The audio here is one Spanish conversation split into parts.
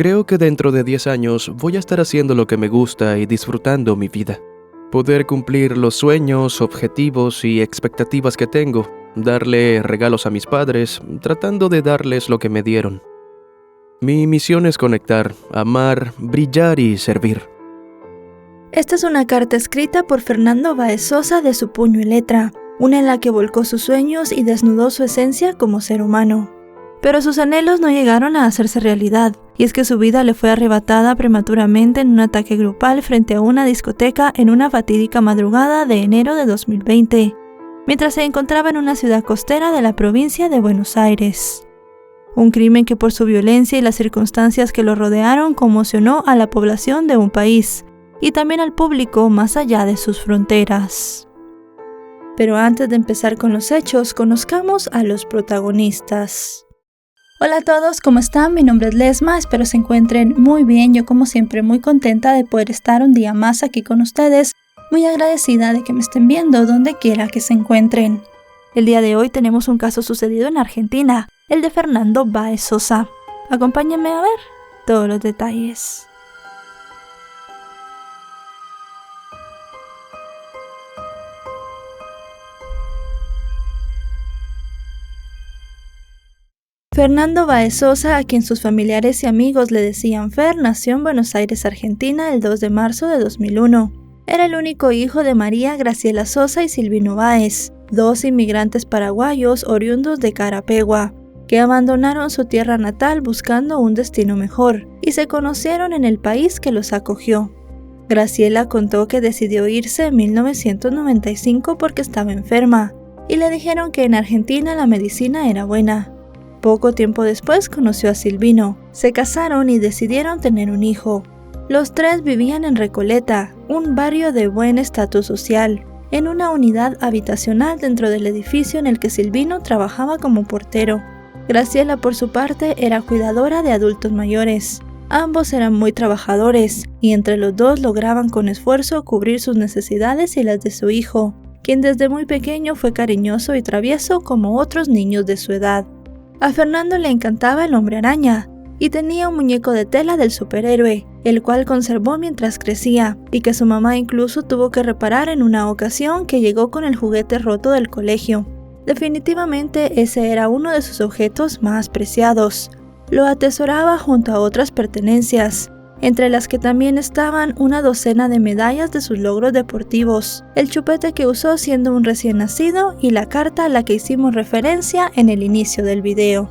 Creo que dentro de 10 años voy a estar haciendo lo que me gusta y disfrutando mi vida. Poder cumplir los sueños, objetivos y expectativas que tengo. Darle regalos a mis padres, tratando de darles lo que me dieron. Mi misión es conectar, amar, brillar y servir. Esta es una carta escrita por Fernando Báez Sosa de su puño y letra, una en la que volcó sus sueños y desnudó su esencia como ser humano. Pero sus anhelos no llegaron a hacerse realidad, y es que su vida le fue arrebatada prematuramente en un ataque grupal frente a una discoteca en una fatídica madrugada de enero de 2020, mientras se encontraba en una ciudad costera de la provincia de Buenos Aires. Un crimen que por su violencia y las circunstancias que lo rodearon conmocionó a la población de un país, y también al público más allá de sus fronteras. Pero antes de empezar con los hechos, conozcamos a los protagonistas. Hola a todos, ¿cómo están? Mi nombre es Lesma, espero se encuentren muy bien. Yo como siempre muy contenta de poder estar un día más aquí con ustedes, muy agradecida de que me estén viendo donde quiera que se encuentren. El día de hoy tenemos un caso sucedido en Argentina, el de Fernando Báez Sosa. Acompáñenme a ver todos los detalles. Fernando Báez Sosa, a quien sus familiares y amigos le decían Fer, nació en Buenos Aires, Argentina, el 2 de marzo de 2001. Era el único hijo de María Graciela Sosa y Silvino Báez, dos inmigrantes paraguayos oriundos de Carapegua, que abandonaron su tierra natal buscando un destino mejor, y se conocieron en el país que los acogió. Graciela contó que decidió irse en 1995 porque estaba enferma, y le dijeron que en Argentina la medicina era buena. Poco tiempo después conoció a Silvino, se casaron y decidieron tener un hijo. Los tres vivían en Recoleta, un barrio de buen estatus social, en una unidad habitacional dentro del edificio en el que Silvino trabajaba como portero. Graciela, por su parte, era cuidadora de adultos mayores. Ambos eran muy trabajadores, y entre los dos lograban con esfuerzo cubrir sus necesidades y las de su hijo, quien desde muy pequeño fue cariñoso y travieso como otros niños de su edad. A Fernando le encantaba el Hombre Araña, y tenía un muñeco de tela del superhéroe, el cual conservó mientras crecía, y que su mamá incluso tuvo que reparar en una ocasión que llegó con el juguete roto del colegio. Definitivamente ese era uno de sus objetos más preciados. Lo atesoraba junto a otras pertenencias, entre las que también estaban una docena de medallas de sus logros deportivos, el chupete que usó siendo un recién nacido y la carta a la que hicimos referencia en el inicio del video.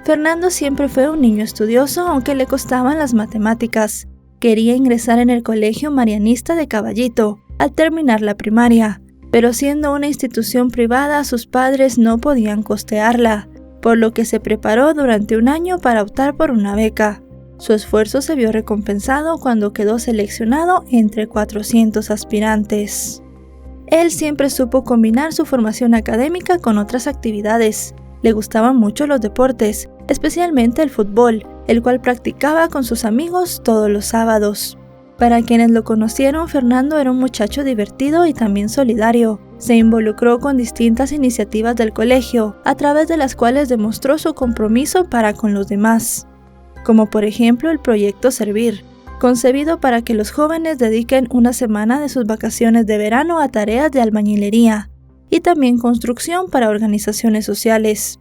Fernando siempre fue un niño estudioso, aunque le costaban las matemáticas. Quería ingresar en el Colegio Marianista de Caballito al terminar la primaria, pero siendo una institución privada sus padres no podían costearla, por lo que se preparó durante un año para optar por una beca. Su esfuerzo se vio recompensado cuando quedó seleccionado entre 400 aspirantes. Él siempre supo combinar su formación académica con otras actividades. Le gustaban mucho los deportes, especialmente el fútbol, el cual practicaba con sus amigos todos los sábados. Para quienes lo conocieron, Fernando era un muchacho divertido y también solidario. Se involucró con distintas iniciativas del colegio, a través de las cuales demostró su compromiso para con los demás, como por ejemplo el proyecto Servir, concebido para que los jóvenes dediquen una semana de sus vacaciones de verano a tareas de albañilería, y también construcción para organizaciones sociales.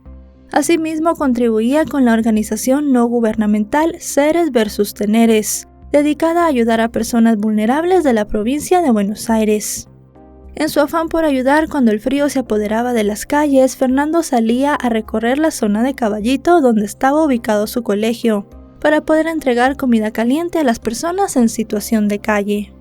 Asimismo, contribuía con la organización no gubernamental Seres vs Teneres, dedicada a ayudar a personas vulnerables de la provincia de Buenos Aires. En su afán por ayudar cuando el frío se apoderaba de las calles, Fernando salía a recorrer la zona de Caballito donde estaba ubicado su colegio, para poder entregar comida caliente a las personas en situación de calle.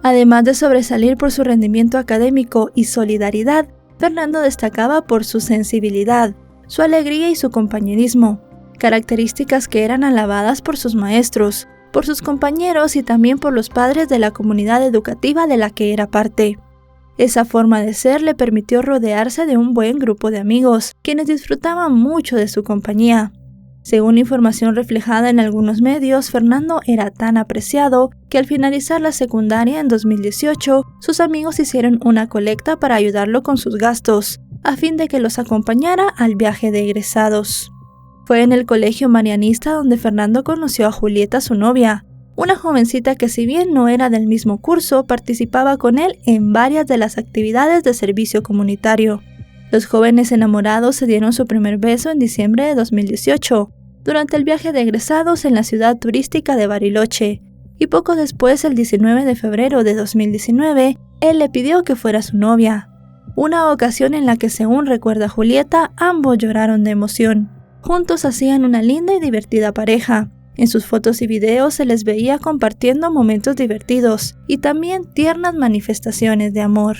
Además de sobresalir por su rendimiento académico y solidaridad, Fernando destacaba por su sensibilidad, su alegría y su compañerismo, características que eran alabadas por sus maestros, por sus compañeros y también por los padres de la comunidad educativa de la que era parte. Esa forma de ser le permitió rodearse de un buen grupo de amigos, quienes disfrutaban mucho de su compañía. Según información reflejada en algunos medios, Fernando era tan apreciado que al finalizar la secundaria en 2018, sus amigos hicieron una colecta para ayudarlo con sus gastos, a fin de que los acompañara al viaje de egresados. Fue en el colegio marianista donde Fernando conoció a Julieta, su novia, una jovencita que, si bien no era del mismo curso, participaba con él en varias de las actividades de servicio comunitario. Los jóvenes enamorados se dieron su primer beso en diciembre de 2018, durante el viaje de egresados en la ciudad turística de Bariloche, y poco después, el 19 de febrero de 2019, él le pidió que fuera su novia. Una ocasión en la que, según recuerda Julieta, ambos lloraron de emoción. Juntos hacían una linda y divertida pareja. En sus fotos y videos se les veía compartiendo momentos divertidos y también tiernas manifestaciones de amor.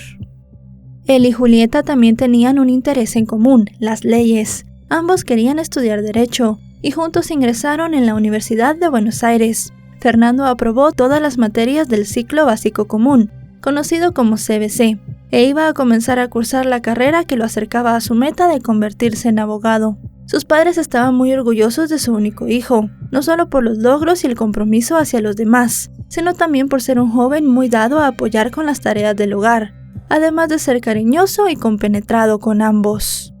Él y Julieta también tenían un interés en común, las leyes. Ambos querían estudiar Derecho y juntos ingresaron en la Universidad de Buenos Aires. Fernando aprobó todas las materias del ciclo básico común, conocido como CBC, e iba a comenzar a cursar la carrera que lo acercaba a su meta de convertirse en abogado. Sus padres estaban muy orgullosos de su único hijo, no solo por los logros y el compromiso hacia los demás, sino también por ser un joven muy dado a apoyar con las tareas del hogar, además de ser cariñoso y compenetrado con ambos.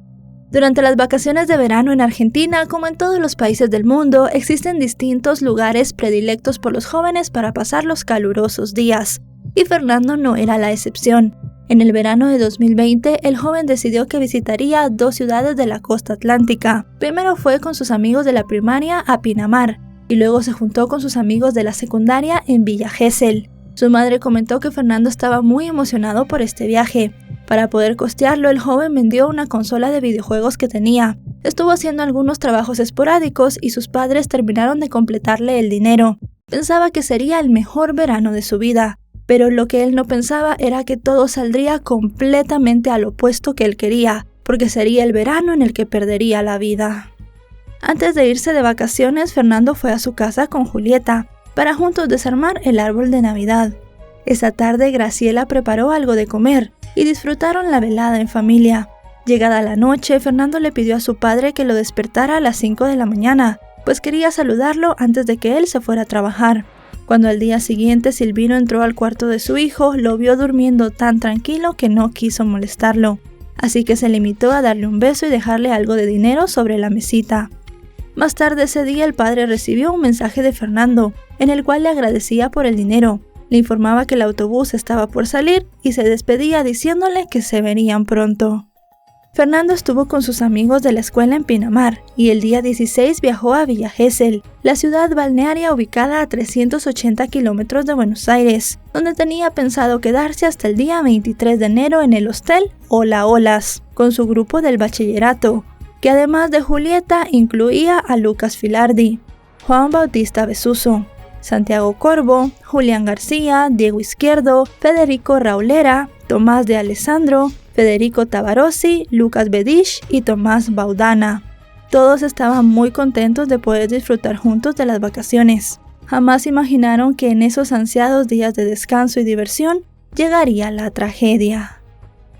Durante las vacaciones de verano en Argentina, como en todos los países del mundo, existen distintos lugares predilectos por los jóvenes para pasar los calurosos días, y Fernando no era la excepción. En el verano de 2020, el joven decidió que visitaría 2 ciudades de la costa atlántica. Primero fue con sus amigos de la primaria a Pinamar, y luego se juntó con sus amigos de la secundaria en Villa Gesell. Su madre comentó que Fernando estaba muy emocionado por este viaje. Para poder costearlo, el joven vendió una consola de videojuegos que tenía. Estuvo haciendo algunos trabajos esporádicos y sus padres terminaron de completarle el dinero. Pensaba que sería el mejor verano de su vida, pero lo que él no pensaba era que todo saldría completamente al opuesto que él quería, porque sería el verano en el que perdería la vida. Antes de irse de vacaciones, Fernando fue a su casa con Julieta, para juntos desarmar el árbol de Navidad. Esa tarde, Graciela preparó algo de comer, y disfrutaron la velada en familia. Llegada la noche, Fernando le pidió a su padre que lo despertara a las 5 de la mañana, pues quería saludarlo antes de que él se fuera a trabajar. Cuando al día siguiente Silvino entró al cuarto de su hijo, lo vio durmiendo tan tranquilo que no quiso molestarlo, así que se limitó a darle un beso y dejarle algo de dinero sobre la mesita. Más tarde ese día, el padre recibió un mensaje de Fernando, en el cual le agradecía por el dinero. Le informaba que el autobús estaba por salir y se despedía diciéndole que se verían pronto. Fernando estuvo con sus amigos de la escuela en Pinamar y el día 16 viajó a Villa Gesell, la ciudad balnearia ubicada a 380 kilómetros de Buenos Aires, donde tenía pensado quedarse hasta el día 23 de enero en el hostel Hola Olas, con su grupo del bachillerato, que además de Julieta incluía a Lucas Filardi, Juan Bautista Besuso, Santiago Corvo, Julián García, Diego Izquierdo, Federico Raulera, Tomás de Alessandro, Federico Tabarossi, Lucas Bedich y Tomás Baudana. Todos estaban muy contentos de poder disfrutar juntos de las vacaciones. Jamás imaginaron que en esos ansiados días de descanso y diversión llegaría la tragedia.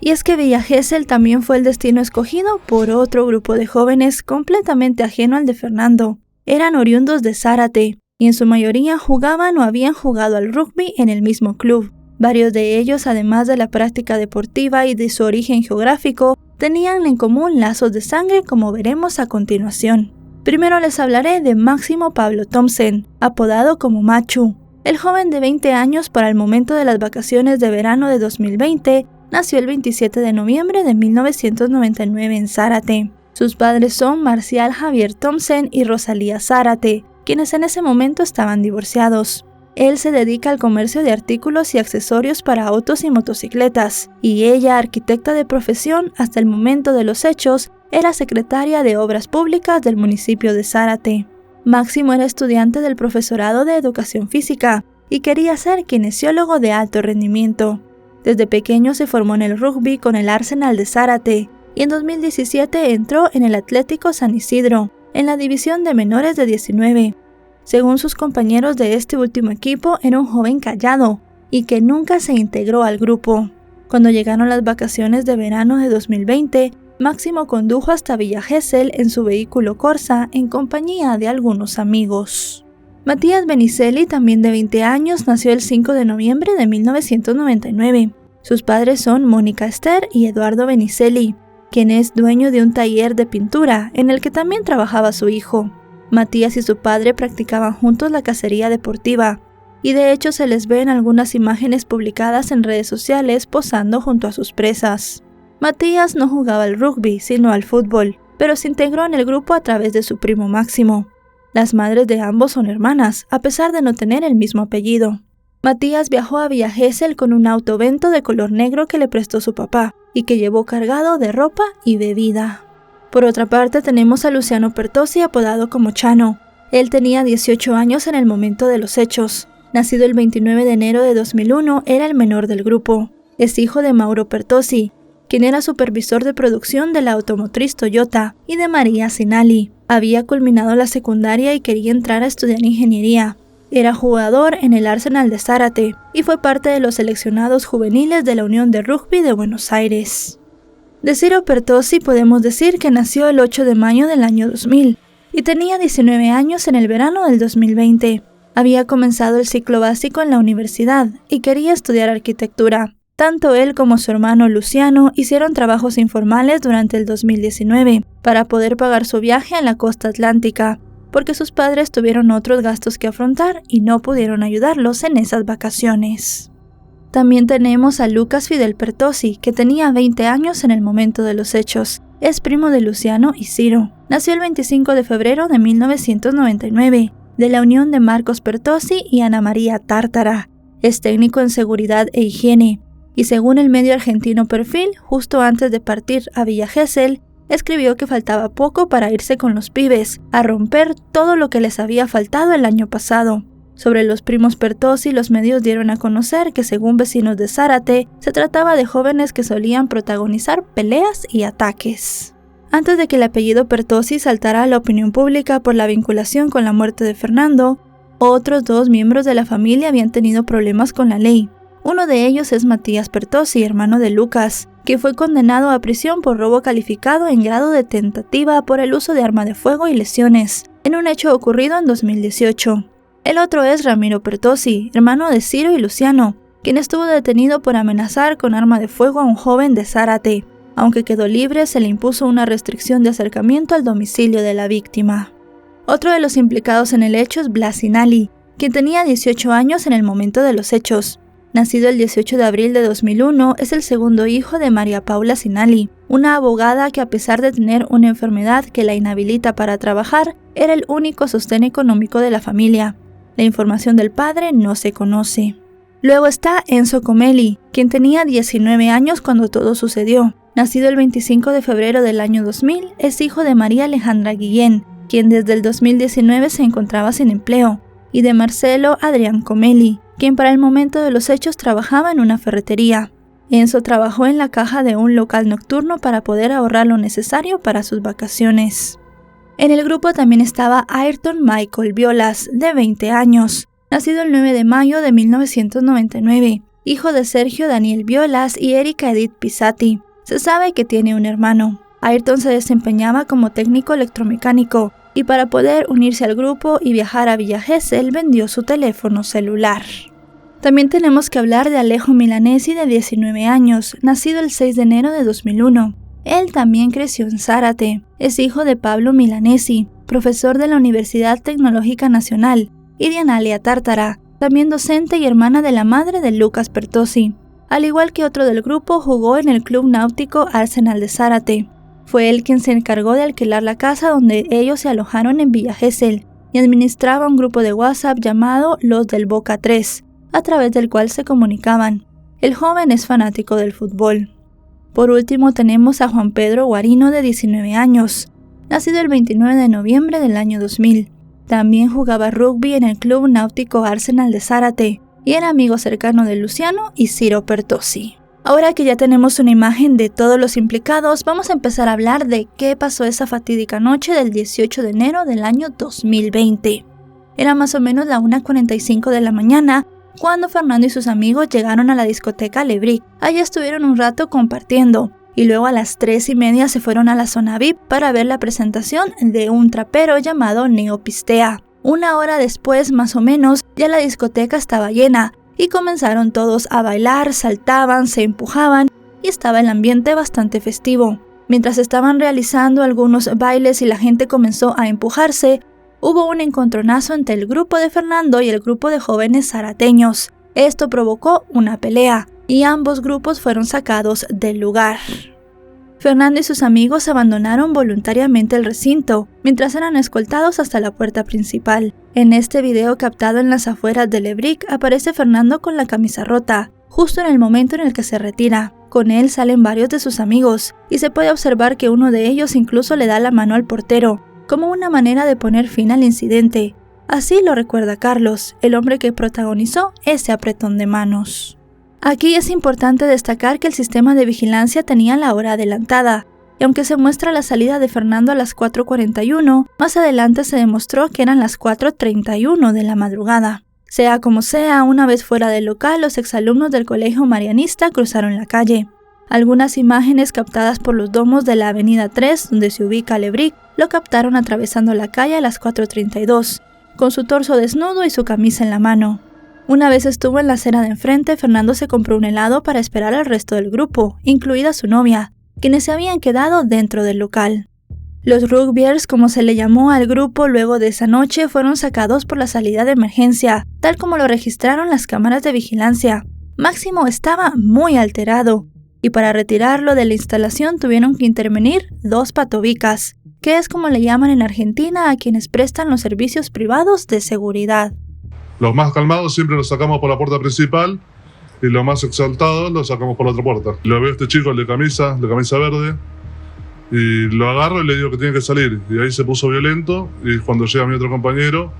Y es que Villa Gesell también fue el destino escogido por otro grupo de jóvenes completamente ajeno al de Fernando. Eran oriundos de Zárate, y en su mayoría jugaban o habían jugado al rugby en el mismo club. Varios de ellos, además de la práctica deportiva y de su origen geográfico, tenían en común lazos de sangre, como veremos a continuación. Primero les hablaré de Máximo Pablo Thomsen, apodado como Machu. El joven de 20 años, para el momento de las vacaciones de verano de 2020, nació el 27 de noviembre de 1999 en Zárate. Sus padres son Marcial Javier Thomsen y Rosalía Zárate, quienes en ese momento estaban divorciados. Él se dedica al comercio de artículos y accesorios para autos y motocicletas, y ella, arquitecta de profesión, hasta el momento de los hechos, era secretaria de Obras Públicas del municipio de Zárate. Máximo era estudiante del profesorado de Educación Física y quería ser kinesiólogo de alto rendimiento. Desde pequeño se formó en el rugby con el Arsenal de Zárate, y en 2017 entró en el Atlético San Isidro, en la división de menores de 19. Según sus compañeros de este último equipo, era un joven callado y que nunca se integró al grupo. Cuando llegaron las vacaciones de verano de 2020, Máximo condujo hasta Villa Gesell en su vehículo Corsa en compañía de algunos amigos. Matías Benicelli, también de 20 años, nació el 5 de noviembre de 1999. Sus padres son Mónica Esther y Eduardo Benicelli. quien es dueño de un taller de pintura en el que también trabajaba su hijo. Matías y su padre practicaban juntos la cacería deportiva, y de hecho se les ve en algunas imágenes publicadas en redes sociales posando junto a sus presas. Matías no jugaba al rugby, sino al fútbol, pero se integró en el grupo a través de su primo Máximo. Las madres de ambos son hermanas, a pesar de no tener el mismo apellido. Matías viajó a Villa Gesell con un auto Vento de color negro que le prestó su papá y que llevó cargado de ropa y bebida. Por otra parte tenemos a Luciano Pertossi, apodado como Chano. Él tenía 18 años en el momento de los hechos. Nacido el 29 de enero de 2001, era el menor del grupo. Es hijo de Mauro Pertossi, quien era supervisor de producción de la automotriz Toyota, y de María Sinali. Había culminado la secundaria y quería entrar a estudiar ingeniería. Era jugador en el Arsenal de Zárate y fue parte de los seleccionados juveniles de la Unión de Rugby de Buenos Aires. De Ciro Pertossi podemos decir que nació el 8 de mayo del año 2000 y tenía 19 años en el verano del 2020. Había comenzado el ciclo básico en la universidad y quería estudiar arquitectura. Tanto él como su hermano Luciano hicieron trabajos informales durante el 2019 para poder pagar su viaje a la costa atlántica, porque sus padres tuvieron otros gastos que afrontar y no pudieron ayudarlos en esas vacaciones. También tenemos a Lucas Fidel Pertossi, que tenía 20 años en el momento de los hechos. Es primo de Luciano y Ciro. Nació el 25 de febrero de 1999, de la unión de Marcos Pertossi y Ana María Tártara. Es técnico en seguridad e higiene. Y según el medio argentino Perfil, justo antes de partir a Villa Gesell, escribió que faltaba poco para irse con los pibes, a romper todo lo que les había faltado el año pasado. Sobre los primos Pertossi, los medios dieron a conocer que, según vecinos de Zárate, se trataba de jóvenes que solían protagonizar peleas y ataques. Antes de que el apellido Pertossi saltara a la opinión pública por la vinculación con la muerte de Fernando, otros dos miembros de la familia habían tenido problemas con la ley. Uno de ellos es Matías Pertossi, hermano de Lucas, que fue condenado a prisión por robo calificado en grado de tentativa por el uso de arma de fuego y lesiones, en un hecho ocurrido en 2018. El otro es Ramiro Pertossi, hermano de Ciro y Luciano, quien estuvo detenido por amenazar con arma de fuego a un joven de Zárate. Aunque quedó libre, se le impuso una restricción de acercamiento al domicilio de la víctima. Otro de los implicados en el hecho es Blas Sinali, quien tenía 18 años en el momento de los hechos. Nacido el 18 de abril de 2001, es el segundo hijo de María Paula Sinali, una abogada que, a pesar de tener una enfermedad que la inhabilita para trabajar, era el único sostén económico de la familia. La información del padre no se conoce. Luego está Enzo Comelli, quien tenía 19 años cuando todo sucedió. Nacido el 25 de febrero del año 2000, es hijo de María Alejandra Guillén, quien desde el 2019 se encontraba sin empleo, y de Marcelo Adrián Comelli, quien para el momento de los hechos trabajaba en una ferretería. Enzo trabajó en la caja de un local nocturno para poder ahorrar lo necesario para sus vacaciones. En el grupo también estaba Ayrton Michael Violas, de 20 años, nacido el 9 de mayo de 1999, hijo de Sergio Daniel Violas y Erika Edith Pisati. Se sabe que tiene un hermano. Ayrton se desempeñaba como técnico electromecánico y para poder unirse al grupo y viajar a Villa Gesell vendió su teléfono celular. También tenemos que hablar de Alejo Milanesi, de 19 años, nacido el 6 de enero de 2001. Él también creció en Zárate. Es hijo de Pablo Milanesi, profesor de la Universidad Tecnológica Nacional, y de Analia Tártara, también docente y hermana de la madre de Lucas Pertossi. Al igual que otro del grupo, jugó en el Club Náutico Arsenal de Zárate. Fue él quien se encargó de alquilar la casa donde ellos se alojaron en Villa Gesell y administraba un grupo de WhatsApp llamado Los del Boca 3, a través del cual se comunicaban. El joven es fanático del fútbol. Por último tenemos a Juan Pedro Guarino, de 19 años, nacido el 29 de noviembre del año 2000. También jugaba rugby en el Club Náutico Arsenal de Zárate y era amigo cercano de Luciano y Ciro Pertossi. Ahora que ya tenemos una imagen de todos los implicados, vamos a empezar a hablar de qué pasó esa fatídica noche del 18 de enero del año 2020. Era más o menos la 1:45 de la mañana cuando Fernando y sus amigos llegaron a la discoteca Lebric. Allí estuvieron un rato compartiendo y luego a las 3:30 se fueron a la zona VIP para ver la presentación de un trapero llamado Neopistea. Una hora después, más o menos, ya la discoteca estaba llena y comenzaron todos a bailar, saltaban, se empujaban y estaba el ambiente bastante festivo. Mientras estaban realizando algunos bailes y la gente comenzó a empujarse, hubo un encontronazo entre el grupo de Fernando y el grupo de jóvenes zarateños. Esto provocó una pelea y ambos grupos fueron sacados del lugar. Fernando y sus amigos abandonaron voluntariamente el recinto, mientras eran escoltados hasta la puerta principal. En este video captado en las afueras de Lebric aparece Fernando con la camisa rota, justo en el momento en el que se retira. Con él salen varios de sus amigos, y se puede observar que uno de ellos incluso le da la mano al portero, como una manera de poner fin al incidente. Así lo recuerda Carlos, el hombre que protagonizó ese apretón de manos. Aquí es importante destacar que el sistema de vigilancia tenía la hora adelantada, y aunque se muestra la salida de Fernando a las 4:41, más adelante se demostró que eran las 4:31 de la madrugada. Sea como sea, una vez fuera del local, los exalumnos del colegio marianista cruzaron la calle. Algunas imágenes captadas por los domos de la avenida 3, donde se ubica Lebric, lo captaron atravesando la calle a las 4:32, con su torso desnudo y su camisa en la mano. Una vez estuvo en la acera de enfrente, Fernando se compró un helado para esperar al resto del grupo, incluida su novia, quienes se habían quedado dentro del local. Los rugbyers, como se le llamó al grupo luego de esa noche, fueron sacados por la salida de emergencia, tal como lo registraron las cámaras de vigilancia. Máximo estaba muy alterado, y para retirarlo de la instalación tuvieron que intervenir 2 patobicas, que es como le llaman en Argentina a quienes prestan los servicios privados de seguridad. Los más calmados siempre los sacamos por la puerta principal y los más exaltados los sacamos por la otra puerta. Lo veo a este chico, el de camisa verde, y lo agarro y le digo que tiene que salir. Y ahí se puso violento, y cuando llega mi otro compañero,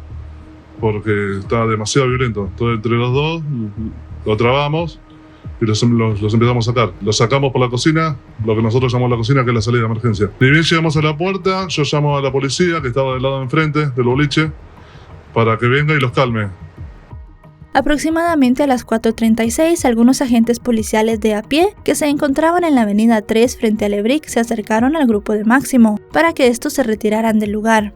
porque estaba demasiado violento. Entonces entre los dos lo trabamos y los empezamos a sacar. Los sacamos por la cocina, lo que nosotros llamamos la cocina, que es la salida de emergencia. Ni bien llegamos a la puerta, yo llamo a la policía, que estaba del lado de enfrente del boliche, para que venga y los calme. Aproximadamente a las 4:36, algunos agentes policiales de a pie que se encontraban en la avenida 3 frente a Lebric se acercaron al grupo de Máximo para que estos se retiraran del lugar.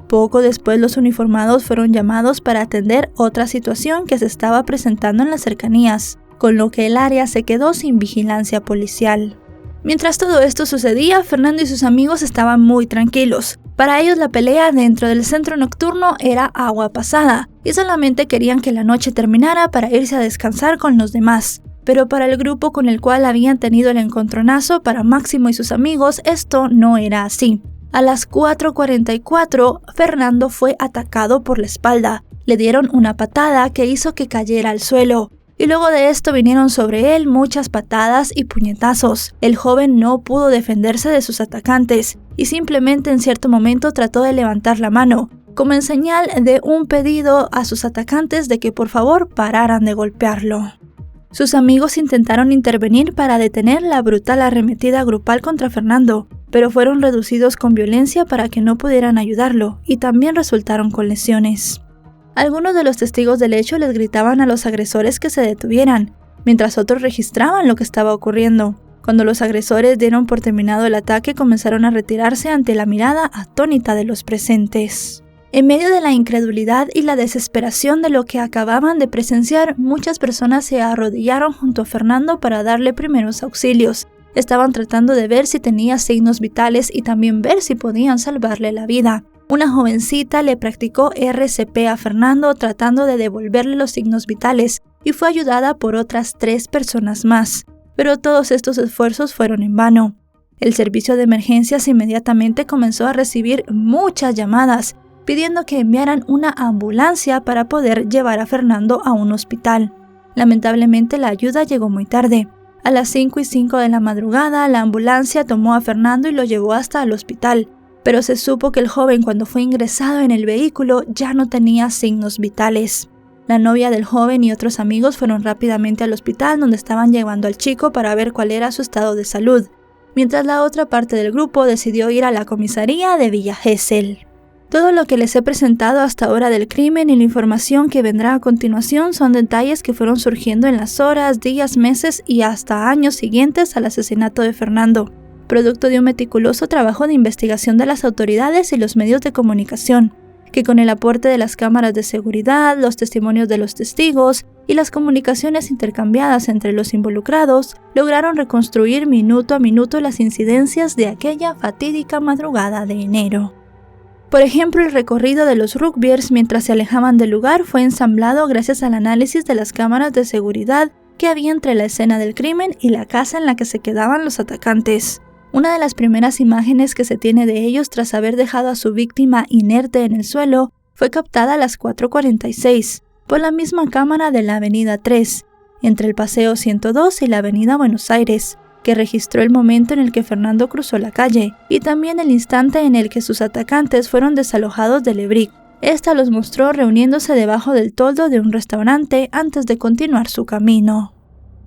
Poco después, los uniformados fueron llamados para atender otra situación que se estaba presentando en las cercanías, con lo que el área se quedó sin vigilancia policial. Mientras todo esto sucedía, Fernando y sus amigos estaban muy tranquilos. Para ellos la pelea dentro del centro nocturno era agua pasada, y solamente querían que la noche terminara para irse a descansar con los demás. Pero para el grupo con el cual habían tenido el encontronazo, para Máximo y sus amigos, esto no era así. A las 4:44, Fernando fue atacado por la espalda. Le dieron una patada que hizo que cayera al suelo. Y luego de esto vinieron sobre él muchas patadas y puñetazos. El joven no pudo defenderse de sus atacantes y simplemente en cierto momento trató de levantar la mano, como en señal de un pedido a sus atacantes de que por favor pararan de golpearlo. Sus amigos intentaron intervenir para detener la brutal arremetida grupal contra Fernando, pero fueron reducidos con violencia para que no pudieran ayudarlo y también resultaron con lesiones. Algunos de los testigos del hecho les gritaban a los agresores que se detuvieran, mientras otros registraban lo que estaba ocurriendo. Cuando los agresores dieron por terminado el ataque, comenzaron a retirarse ante la mirada atónita de los presentes. En medio de la incredulidad y la desesperación de lo que acababan de presenciar, muchas personas se arrodillaron junto a Fernando para darle primeros auxilios. Estaban tratando de ver si tenía signos vitales y también ver si podían salvarle la vida. Una jovencita le practicó RCP a Fernando tratando de devolverle los signos vitales y fue ayudada por otras 3 personas más, pero todos estos esfuerzos fueron en vano. El servicio de emergencias inmediatamente comenzó a recibir muchas llamadas pidiendo que enviaran una ambulancia para poder llevar a Fernando a un hospital. Lamentablemente la ayuda llegó muy tarde. A las 5:05 de la madrugada, la ambulancia tomó a Fernando y lo llevó hasta el hospital, pero se supo que el joven, cuando fue ingresado en el vehículo, ya no tenía signos vitales. La novia del joven y otros amigos fueron rápidamente al hospital donde estaban llevando al chico para ver cuál era su estado de salud, mientras la otra parte del grupo decidió ir a la comisaría de Villa Gesell. Todo lo que les he presentado hasta ahora del crimen y la información que vendrá a continuación son detalles que fueron surgiendo en las horas, días, meses y hasta años siguientes al asesinato de Fernando, producto de un meticuloso trabajo de investigación de las autoridades y los medios de comunicación. que con el aporte de las cámaras de seguridad, los testimonios de los testigos y las comunicaciones intercambiadas entre los involucrados, lograron reconstruir minuto a minuto las incidencias de aquella fatídica madrugada de enero. Por ejemplo, el recorrido de los rugbyers mientras se alejaban del lugar fue ensamblado gracias al análisis de las cámaras de seguridad que había entre la escena del crimen y la casa en la que se quedaban los atacantes. Una de las primeras imágenes que se tiene de ellos tras haber dejado a su víctima inerte en el suelo fue captada a las 4:46 por la misma cámara de la Avenida 3, entre el Paseo 102 y la Avenida Buenos Aires, que registró el momento en el que Fernando cruzó la calle y también el instante en el que sus atacantes fueron desalojados de Lebric. Esta los mostró reuniéndose debajo del toldo de un restaurante antes de continuar su camino.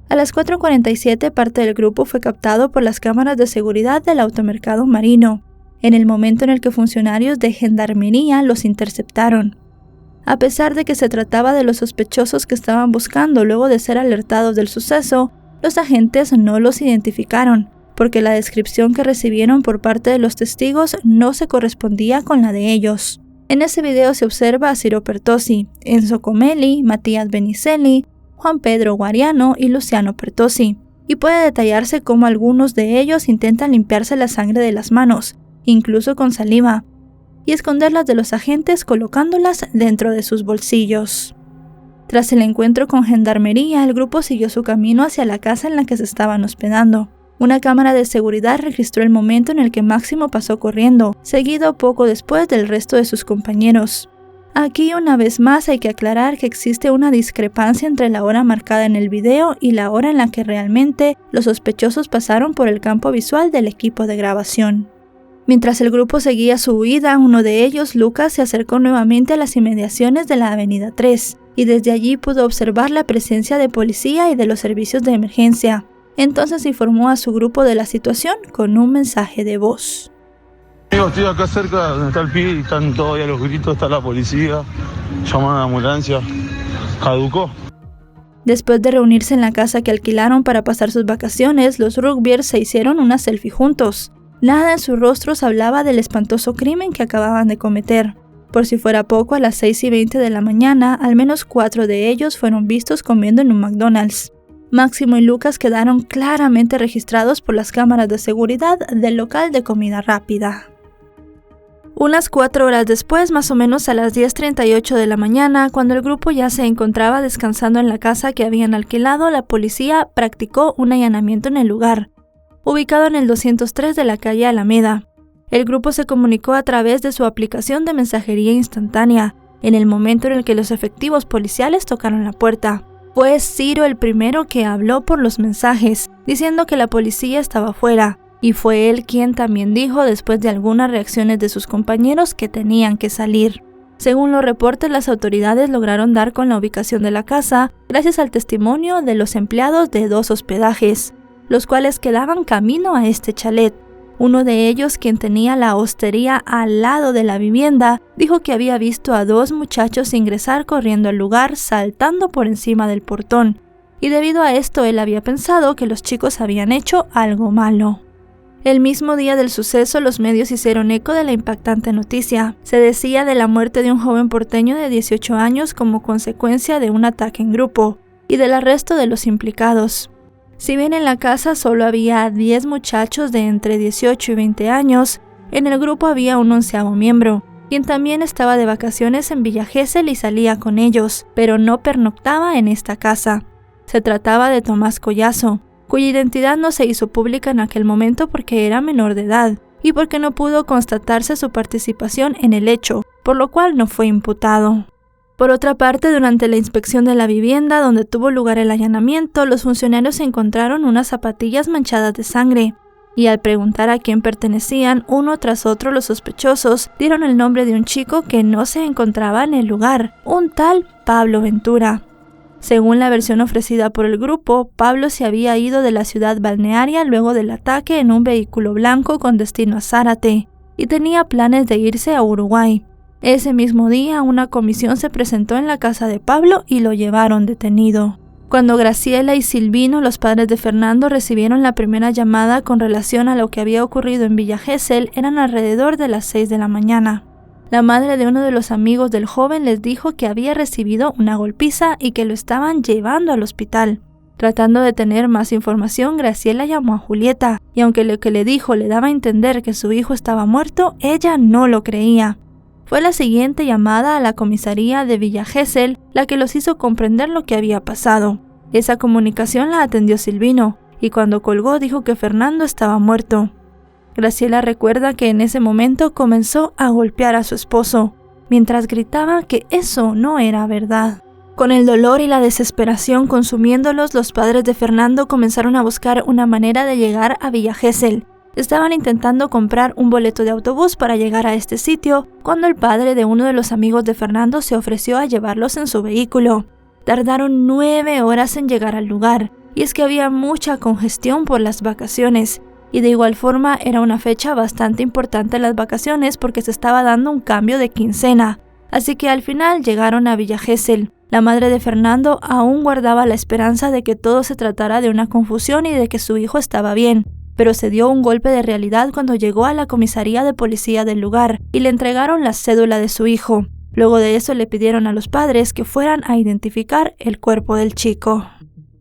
A las 4:47 parte del grupo fue captado por las cámaras de seguridad del automercado Marino, en el momento en el que funcionarios de gendarmería los interceptaron. A pesar de que se trataba de los sospechosos que estaban buscando luego de ser alertados del suceso, los agentes no los identificaron, porque la descripción que recibieron por parte de los testigos no se correspondía con la de ellos. En ese video se observa a Ciro Pertossi, Enzo Comelli, Matías Benicelli, Juan Pedro Guariano y Luciano Pertossi, y puede detallarse cómo algunos de ellos intentan limpiarse la sangre de las manos, incluso con saliva, y esconderlas de los agentes colocándolas dentro de sus bolsillos. Tras el encuentro con gendarmería, el grupo siguió su camino hacia la casa en la que se estaban hospedando. Una cámara de seguridad registró el momento en el que Máximo pasó corriendo, seguido poco después del resto de sus compañeros. Aquí una vez más hay que aclarar que existe una discrepancia entre la hora marcada en el video y la hora en la que realmente los sospechosos pasaron por el campo visual del equipo de grabación. Mientras el grupo seguía su huida, uno de ellos, Lucas, se acercó nuevamente a las inmediaciones de la Avenida 3 y desde allí pudo observar la presencia de policía y de los servicios de emergencia. Entonces informó a su grupo de la situación con un mensaje de voz. Estoy acá cerca donde está el pibe y están todavía los gritos, está la policía, llaman a la ambulancia, caducó. Después de reunirse en la casa que alquilaron para pasar sus vacaciones, los rugbyers se hicieron una selfie juntos. Nada en sus rostros hablaba del espantoso crimen que acababan de cometer. Por si fuera poco, a las 6:20 de la mañana, al menos 4 de ellos fueron vistos comiendo en un McDonald's. Máximo y Lucas quedaron claramente registrados por las cámaras de seguridad del local de comida rápida. Unas 4 horas después, más o menos a las 10:38 de la mañana, cuando el grupo ya se encontraba descansando en la casa que habían alquilado, la policía practicó un allanamiento en el lugar, ubicado en el 203 de la calle Alameda. El grupo se comunicó a través de su aplicación de mensajería instantánea, en el momento en el que los efectivos policiales tocaron la puerta. Fue Ciro el primero que habló por los mensajes, diciendo que la policía estaba fuera, y fue él quien también dijo después de algunas reacciones de sus compañeros que tenían que salir. Según los reportes, las autoridades lograron dar con la ubicación de la casa gracias al testimonio de los empleados de 2 hospedajes, los cuales quedaban camino a este chalet. Uno de ellos, quien tenía la hostería al lado de la vivienda, dijo que había visto a 2 muchachos ingresar corriendo al lugar, saltando por encima del portón, y debido a esto él había pensado que los chicos habían hecho algo malo. El mismo día del suceso, los medios hicieron eco de la impactante noticia. Se decía de la muerte de un joven porteño de 18 años como consecuencia de un ataque en grupo, y del arresto de los implicados. Si bien en la casa solo había 10 muchachos de entre 18 y 20 años, en el grupo había un 11º miembro, quien también estaba de vacaciones en Villa Gesell y salía con ellos, pero no pernoctaba en esta casa. Se trataba de Tomás Collazo, cuya identidad no se hizo pública en aquel momento porque era menor de edad y porque no pudo constatarse su participación en el hecho, por lo cual no fue imputado. Por otra parte, durante la inspección de la vivienda donde tuvo lugar el allanamiento, los funcionarios encontraron unas zapatillas manchadas de sangre, y al preguntar a quién pertenecían, uno tras otro los sospechosos dieron el nombre de un chico que no se encontraba en el lugar, un tal Pablo Ventura. Según la versión ofrecida por el grupo, Pablo se había ido de la ciudad balnearia luego del ataque en un vehículo blanco con destino a Zárate, y tenía planes de irse a Uruguay. Ese mismo día, una comisión se presentó en la casa de Pablo y lo llevaron detenido. Cuando Graciela y Silvino, los padres de Fernando, recibieron la primera llamada con relación a lo que había ocurrido en Villa Gesell, eran alrededor de las 6 de la mañana. La madre de uno de los amigos del joven les dijo que había recibido una golpiza y que lo estaban llevando al hospital. Tratando de tener más información, Graciela llamó a Julieta, y aunque lo que le dijo le daba a entender que su hijo estaba muerto, ella no lo creía. Fue la siguiente llamada a la comisaría de Villa Gesell la que los hizo comprender lo que había pasado. Esa comunicación la atendió Silvino, y cuando colgó dijo que Fernando estaba muerto. Graciela recuerda que en ese momento comenzó a golpear a su esposo, mientras gritaba que eso no era verdad. Con el dolor y la desesperación consumiéndolos, los padres de Fernando comenzaron a buscar una manera de llegar a Villa Gesell. Estaban intentando comprar un boleto de autobús para llegar a este sitio, cuando el padre de uno de los amigos de Fernando se ofreció a llevarlos en su vehículo. Tardaron 9 horas en llegar al lugar, y es que había mucha congestión por las vacaciones, y de igual forma era una fecha bastante importante en las vacaciones porque se estaba dando un cambio de quincena. Así que al final llegaron a Villa Gesell. La madre de Fernando aún guardaba la esperanza de que todo se tratara de una confusión y de que su hijo estaba bien, pero se dio un golpe de realidad cuando llegó a la comisaría de policía del lugar y le entregaron la cédula de su hijo. Luego de eso le pidieron a los padres que fueran a identificar el cuerpo del chico.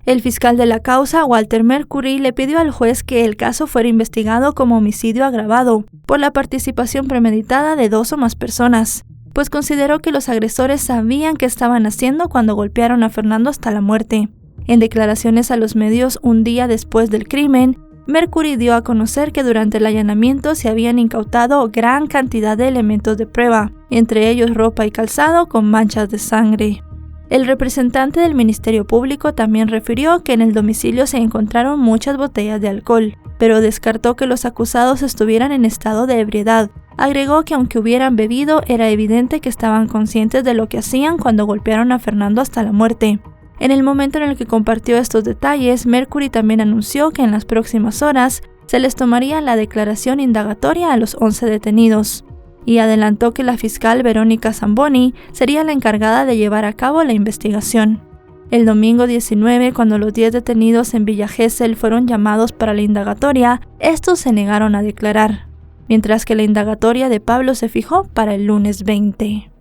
El fiscal de la causa, Walter Mercury, le pidió al juez que el caso fuera investigado como homicidio agravado por la participación premeditada de 2 o más personas, pues consideró que los agresores sabían qué estaban haciendo cuando golpearon a Fernando hasta la muerte. En declaraciones a los medios un día después del crimen, Mercury dio a conocer que durante el allanamiento se habían incautado gran cantidad de elementos de prueba, entre ellos ropa y calzado con manchas de sangre. El representante del Ministerio Público también refirió que en el domicilio se encontraron muchas botellas de alcohol, pero descartó que los acusados estuvieran en estado de ebriedad. Agregó que aunque hubieran bebido, era evidente que estaban conscientes de lo que hacían cuando golpearon a Fernando hasta la muerte. En el momento en el que compartió estos detalles, Mercury también anunció que en las próximas horas se les tomaría la declaración indagatoria a los 11 detenidos, y adelantó que la fiscal Verónica Zamboni sería la encargada de llevar a cabo la investigación. El domingo 19, cuando los 10 detenidos en Villa Gesell fueron llamados para la indagatoria, estos se negaron a declarar, mientras que la indagatoria de Pablo se fijó para el lunes 20.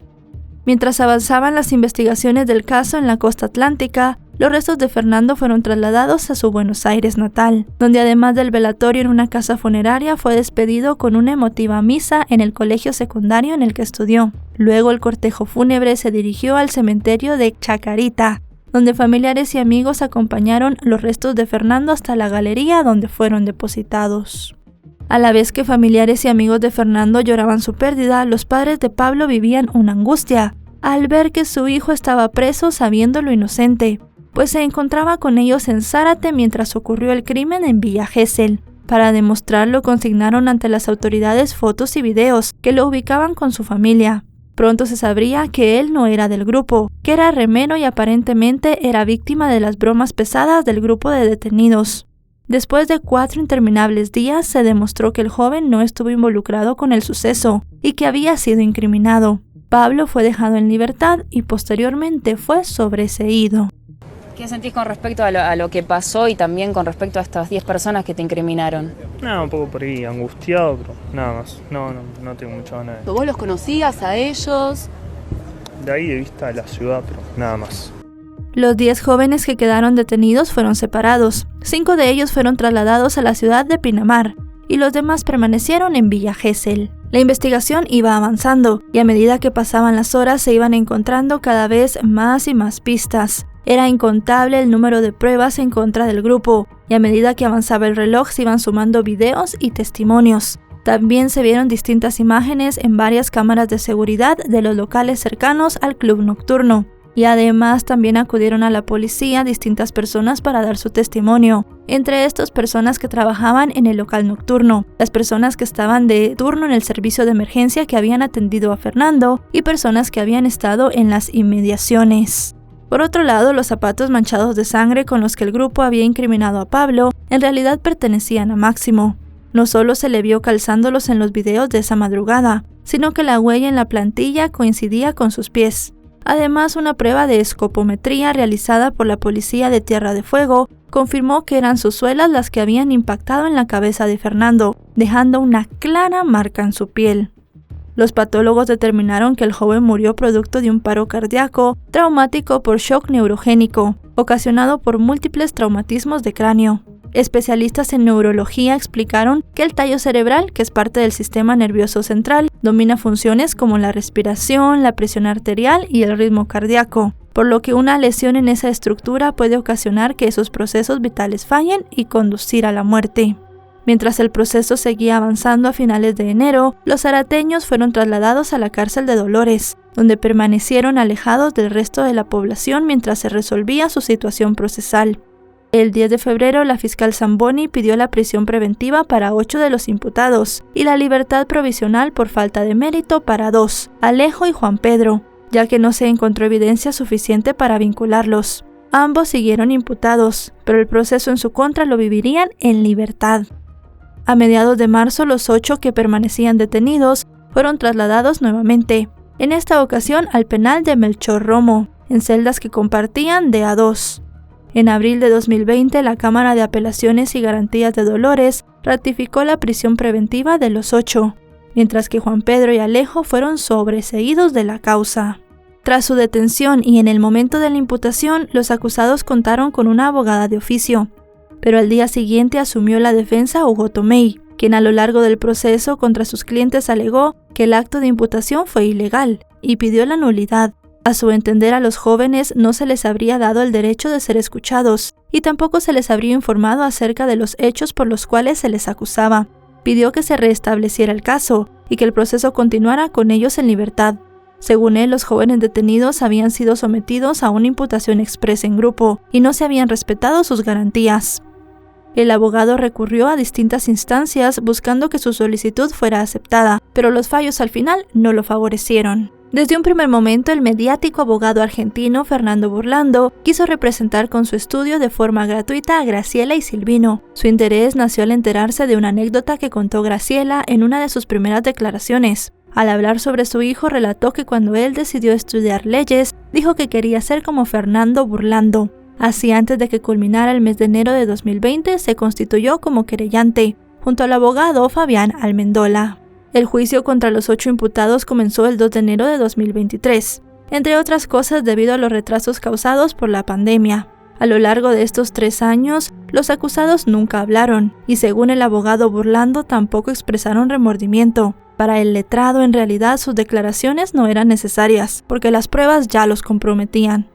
Mientras avanzaban las investigaciones del caso en la costa atlántica, los restos de Fernando fueron trasladados a su Buenos Aires natal, donde además del velatorio en una casa funeraria fue despedido con una emotiva misa en el colegio secundario en el que estudió. Luego el cortejo fúnebre se dirigió al cementerio de Chacarita, donde familiares y amigos acompañaron los restos de Fernando hasta la galería donde fueron depositados. A la vez que familiares y amigos de Fernando lloraban su pérdida, los padres de Pablo vivían una angustia al ver que su hijo estaba preso sabiéndolo inocente, pues se encontraba con ellos en Zárate mientras ocurrió el crimen en Villa Gesell. Para demostrarlo, consignaron ante las autoridades fotos y videos que lo ubicaban con su familia. Pronto se sabría que él no era del grupo, que era remero y aparentemente era víctima de las bromas pesadas del grupo de detenidos. Después de 4 interminables días, se demostró que el joven no estuvo involucrado con el suceso y que había sido incriminado. Pablo fue dejado en libertad y posteriormente fue sobreseído. ¿Qué sentís con respecto a lo que pasó y también con respecto a estas 10 personas que te incriminaron? Un poco por ahí, angustiado, pero nada más. No tengo mucha ganas de... ¿Vos los conocías a ellos? De ahí de vista de la ciudad, pero nada más. Los 10 jóvenes que quedaron detenidos fueron separados. 5 de ellos fueron trasladados a la ciudad de Pinamar y los demás permanecieron en Villa Gesell. La investigación iba avanzando y a medida que pasaban las horas se iban encontrando cada vez más y más pistas. Era incontable el número de pruebas en contra del grupo, y a medida que avanzaba el reloj se iban sumando videos y testimonios. También se vieron distintas imágenes en varias cámaras de seguridad de los locales cercanos al club nocturno, y además también acudieron a la policía distintas personas para dar su testimonio. Entre estos, personas que trabajaban en el local nocturno, las personas que estaban de turno en el servicio de emergencia que habían atendido a Fernando y personas que habían estado en las inmediaciones. Por otro lado, los zapatos manchados de sangre con los que el grupo había incriminado a Pablo en realidad pertenecían a Máximo. No solo se le vio calzándolos en los videos de esa madrugada, sino que la huella en la plantilla coincidía con sus pies. Además, una prueba de escopometría realizada por la policía de Tierra de Fuego confirmó que eran sus suelas las que habían impactado en la cabeza de Fernando, dejando una clara marca en su piel. Los patólogos determinaron que el joven murió producto de un paro cardíaco traumático por shock neurogénico, ocasionado por múltiples traumatismos de cráneo. Especialistas en neurología explicaron que el tallo cerebral, que es parte del sistema nervioso central, domina funciones como la respiración, la presión arterial y el ritmo cardíaco, por lo que una lesión en esa estructura puede ocasionar que esos procesos vitales fallen y conducir a la muerte. Mientras el proceso seguía avanzando a finales de enero, los zarateños fueron trasladados a la cárcel de Dolores, donde permanecieron alejados del resto de la población mientras se resolvía su situación procesal. El 10 de febrero, la fiscal Zamboni pidió la prisión preventiva para 8 de los imputados y la libertad provisional por falta de mérito para 2, Alejo y Juan Pedro, ya que no se encontró evidencia suficiente para vincularlos. Ambos siguieron imputados, pero el proceso en su contra lo vivirían en libertad. A mediados de marzo, los 8 que permanecían detenidos fueron trasladados nuevamente, en esta ocasión al penal de Melchor Romo, en celdas que compartían de a 2. En abril de 2020, la Cámara de Apelaciones y Garantías de Dolores ratificó la prisión preventiva de los 8, mientras que Juan Pedro y Alejo fueron sobreseídos de la causa. Tras su detención y en el momento de la imputación, los acusados contaron con una abogada de oficio, pero al día siguiente asumió la defensa Hugo Tomei, quien a lo largo del proceso contra sus clientes alegó que el acto de imputación fue ilegal y pidió la nulidad. A su entender, a los jóvenes no se les habría dado el derecho de ser escuchados y tampoco se les habría informado acerca de los hechos por los cuales se les acusaba. Pidió que se restableciera el caso y que el proceso continuara con ellos en libertad. Según él, los jóvenes detenidos habían sido sometidos a una imputación expresa en grupo y no se habían respetado sus garantías. El abogado recurrió a distintas instancias buscando que su solicitud fuera aceptada, pero los fallos al final no lo favorecieron. Desde un primer momento, el mediático abogado argentino Fernando Burlando quiso representar con su estudio de forma gratuita a Graciela y Silvino. Su interés nació al enterarse de una anécdota que contó Graciela en una de sus primeras declaraciones. Al hablar sobre su hijo, relató que cuando él decidió estudiar leyes, dijo que quería ser como Fernando Burlando. Así, antes de que culminara el mes de enero de 2020, se constituyó como querellante, junto al abogado Fabián Almendola. El juicio contra los 8 imputados comenzó el 2 de enero de 2023, entre otras cosas debido a los retrasos causados por la pandemia. A lo largo de estos 3 años, los acusados nunca hablaron, y según el abogado Burlando, tampoco expresaron remordimiento. Para el letrado, en realidad, sus declaraciones no eran necesarias, porque las pruebas ya los comprometían.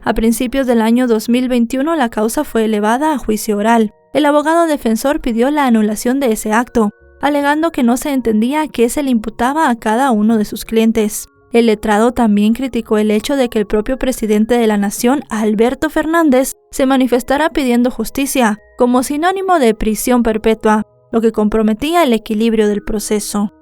A principios del año 2021, la causa fue elevada a juicio oral. El abogado defensor pidió la anulación de ese acto, alegando que no se entendía qué se le imputaba a cada uno de sus clientes. El letrado también criticó el hecho de que el propio presidente de la Nación, Alberto Fernández, se manifestara pidiendo justicia, como sinónimo de prisión perpetua, lo que comprometía el equilibrio del proceso.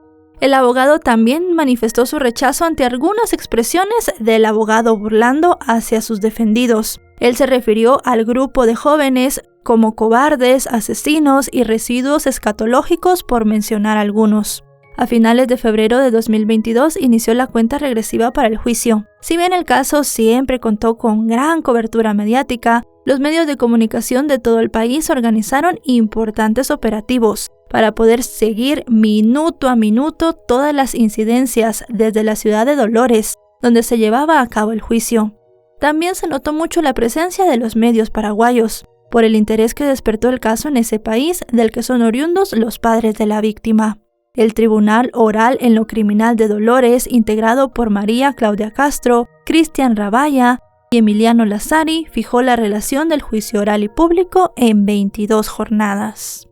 El abogado también manifestó su rechazo ante algunas expresiones del abogado Burlando hacia sus defendidos. Él se refirió al grupo de jóvenes como cobardes, asesinos y residuos escatológicos, por mencionar algunos. A finales de febrero de 2022 inició la cuenta regresiva para el juicio. Si bien el caso siempre contó con gran cobertura mediática, los medios de comunicación de todo el país organizaron importantes operativos para poder seguir minuto a minuto todas las incidencias desde la ciudad de Dolores, donde se llevaba a cabo el juicio. También se notó mucho la presencia de los medios paraguayos, por el interés que despertó el caso en ese país del que son oriundos los padres de la víctima. El Tribunal Oral en lo Criminal de Dolores, integrado por María Claudia Castro, Cristian Rabaya y Emiliano Lazzari, fijó la relación del juicio oral y público en 22 jornadas.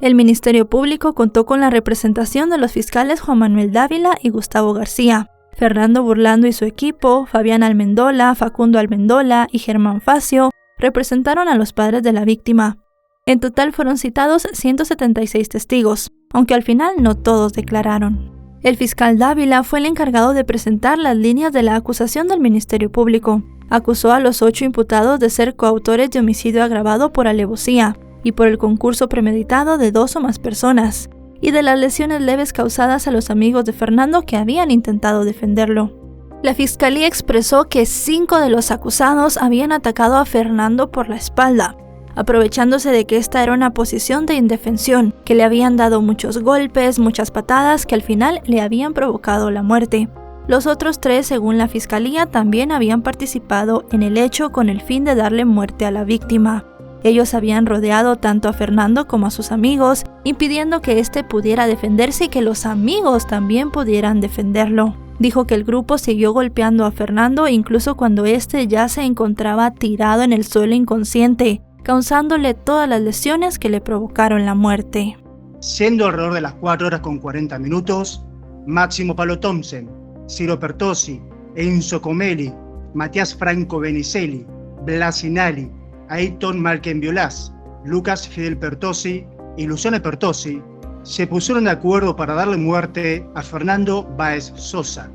El Ministerio Público contó con la representación de los fiscales Juan Manuel Dávila y Gustavo García, Fernando Burlando y su equipo, Fabián Almendola, Facundo Almendola y Germán Facio, representaron a los padres de la víctima. En total fueron citados 176 testigos, aunque al final no todos declararon. El fiscal Dávila fue el encargado de presentar las líneas de la acusación del Ministerio Público. Acusó a los 8 imputados de ser coautores de homicidio agravado por alevosía y por el concurso premeditado de 2 o más personas, y de las lesiones leves causadas a los amigos de Fernando que habían intentado defenderlo. La fiscalía expresó que 5 de los acusados habían atacado a Fernando por la espalda, aprovechándose de que esta era una posición de indefensión, que le habían dado muchos golpes, muchas patadas, que al final le habían provocado la muerte. Los otros 3, según la fiscalía, también habían participado en el hecho con el fin de darle muerte a la víctima. Ellos habían rodeado tanto a Fernando como a sus amigos, impidiendo que éste pudiera defenderse y que los amigos también pudieran defenderlo. Dijo que el grupo siguió golpeando a Fernando incluso cuando éste ya se encontraba tirado en el suelo inconsciente, causándole todas las lesiones que le provocaron la muerte. Siendo alrededor de las 4 horas con 40 minutos, Máximo Palo Thompson, Ciro Pertossi, Enzo Comelli, Matías Franco Benicelli, Blasinali, Aiton Malkenviolás, Lucas Fidel Pertossi y Luciano Pertossi se pusieron de acuerdo para darle muerte a Fernando Báez Sosa.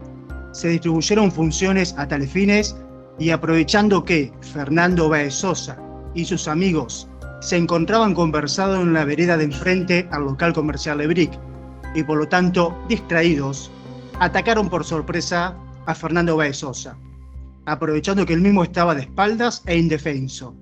Se distribuyeron funciones a tales fines y aprovechando que Fernando Báez Sosa y sus amigos se encontraban conversando en la vereda de enfrente al local comercial Lebric y por lo tanto distraídos, atacaron por sorpresa a Fernando Báez Sosa, aprovechando que el mismo estaba de espaldas e indefenso.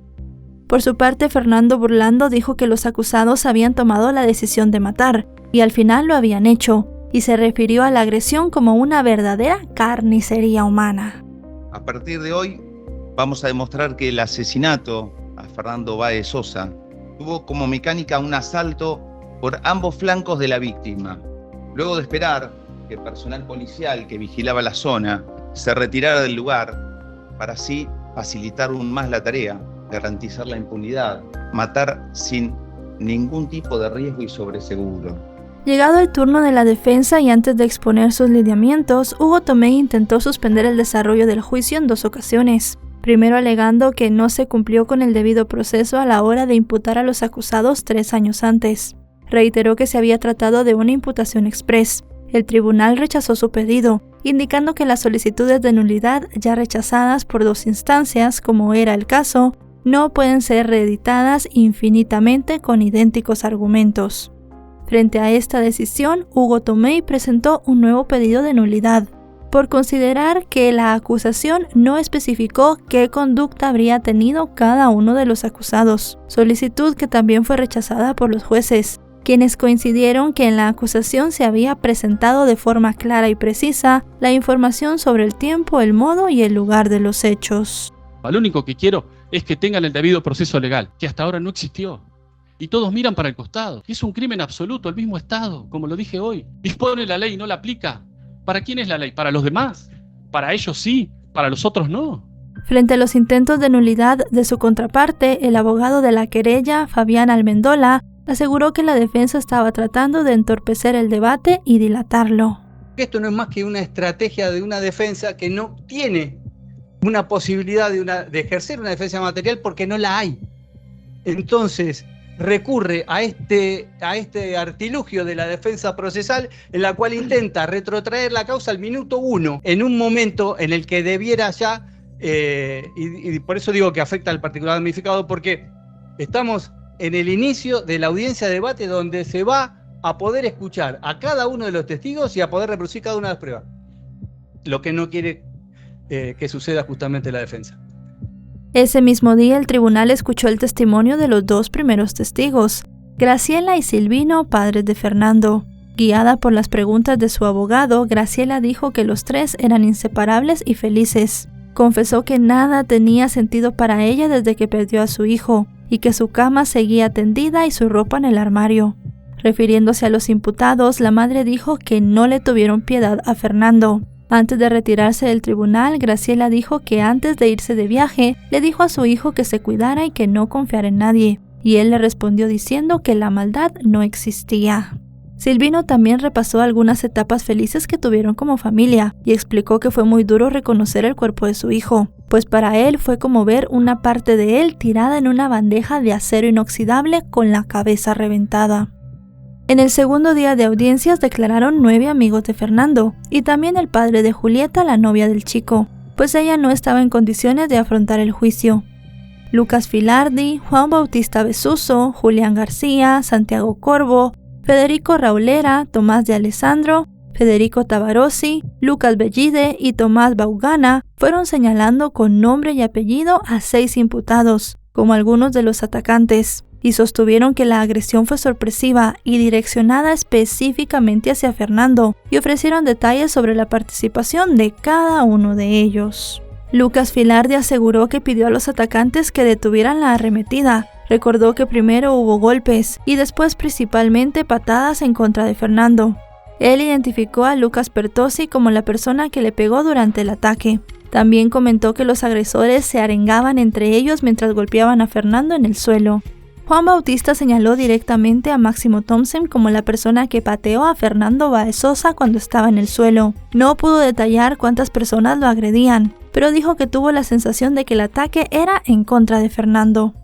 Por su parte, Fernando Burlando dijo que los acusados habían tomado la decisión de matar, y al final lo habían hecho, y se refirió a la agresión como una verdadera carnicería humana. A partir de hoy, vamos a demostrar que el asesinato a Fernando Báez Sosa tuvo como mecánica un asalto por ambos flancos de la víctima. Luego de esperar que el personal policial que vigilaba la zona se retirara del lugar para así facilitar aún más la tarea, garantizar la impunidad, matar sin ningún tipo de riesgo y sobreseguro. Llegado el turno de la defensa y antes de exponer sus lineamientos, Hugo Tomé intentó suspender el desarrollo del juicio en 2 ocasiones. Primero alegando que no se cumplió con el debido proceso a la hora de imputar a los acusados 3 años antes. Reiteró que se había tratado de una imputación express. El tribunal rechazó su pedido, indicando que las solicitudes de nulidad ya rechazadas por 2 instancias, como era el caso, no pueden ser reeditadas infinitamente con idénticos argumentos. Frente a esta decisión, Hugo Tomé presentó un nuevo pedido de nulidad, por considerar que la acusación no especificó qué conducta habría tenido cada uno de los acusados, solicitud que también fue rechazada por los jueces, quienes coincidieron que en la acusación se había presentado de forma clara y precisa la información sobre el tiempo, el modo y el lugar de los hechos. Lo único que quiero es que tengan el debido proceso legal, que hasta ahora no existió. Y todos miran para el costado. Es un crimen absoluto, el mismo Estado, como lo dije hoy. Dispone la ley y no la aplica. ¿Para quién es la ley? ¿Para los demás? Para ellos sí, para los otros no. Frente a los intentos de nulidad de su contraparte, el abogado de la querella, Fabián Almendola, aseguró que la defensa estaba tratando de entorpecer el debate y dilatarlo. Esto no es más que una estrategia de una defensa que no tiene una posibilidad de ejercer una defensa material porque no la hay. Entonces recurre a este artilugio de la defensa procesal en la cual intenta retrotraer la causa al minuto 1, en un momento en el que debiera ya, y por eso digo que afecta al particular damnificado, porque estamos en el inicio de la audiencia de debate donde se va a poder escuchar a cada uno de los testigos y a poder reproducir cada una de las pruebas. Lo que no quiere que suceda justamente la defensa. Ese mismo día el tribunal escuchó el testimonio de los 2 primeros testigos, Graciela y Silvino, padres de Fernando. Guiada por las preguntas de su abogado, Graciela dijo que los 3 eran inseparables y felices. Confesó que nada tenía sentido para ella desde que perdió a su hijo, y que su cama seguía tendida y su ropa en el armario. Refiriéndose a los imputados, la madre dijo que no le tuvieron piedad a Fernando. Antes de retirarse del tribunal, Graciela dijo que antes de irse de viaje, le dijo a su hijo que se cuidara y que no confiara en nadie, y él le respondió diciendo que la maldad no existía. Silvino también repasó algunas etapas felices que tuvieron como familia y explicó que fue muy duro reconocer el cuerpo de su hijo, pues para él fue como ver una parte de él tirada en una bandeja de acero inoxidable con la cabeza reventada. En el segundo día de audiencias declararon 9 amigos de Fernando y también el padre de Julieta, la novia del chico, pues ella no estaba en condiciones de afrontar el juicio. Lucas Filardi, Juan Bautista Besuso, Julián García, Santiago Corvo, Federico Raulera, Tomás de Alessandro, Federico Tabarossi, Lucas Bellide y Tomás Baugana fueron señalando con nombre y apellido a 6 imputados, como algunos de los atacantes, y sostuvieron que la agresión fue sorpresiva y direccionada específicamente hacia Fernando, y ofrecieron detalles sobre la participación de cada uno de ellos. Lucas Filardi aseguró que pidió a los atacantes que detuvieran la arremetida. Recordó que primero hubo golpes y después principalmente patadas en contra de Fernando. Él identificó a Lucas Pertossi como la persona que le pegó durante el ataque. También comentó que los agresores se arengaban entre ellos mientras golpeaban a Fernando en el suelo. Juan Bautista señaló directamente a Máximo Thompson como la persona que pateó a Fernando Báez Sosa cuando estaba en el suelo. No pudo detallar cuántas personas lo agredían, pero dijo que tuvo la sensación de que el ataque era en contra de Fernando.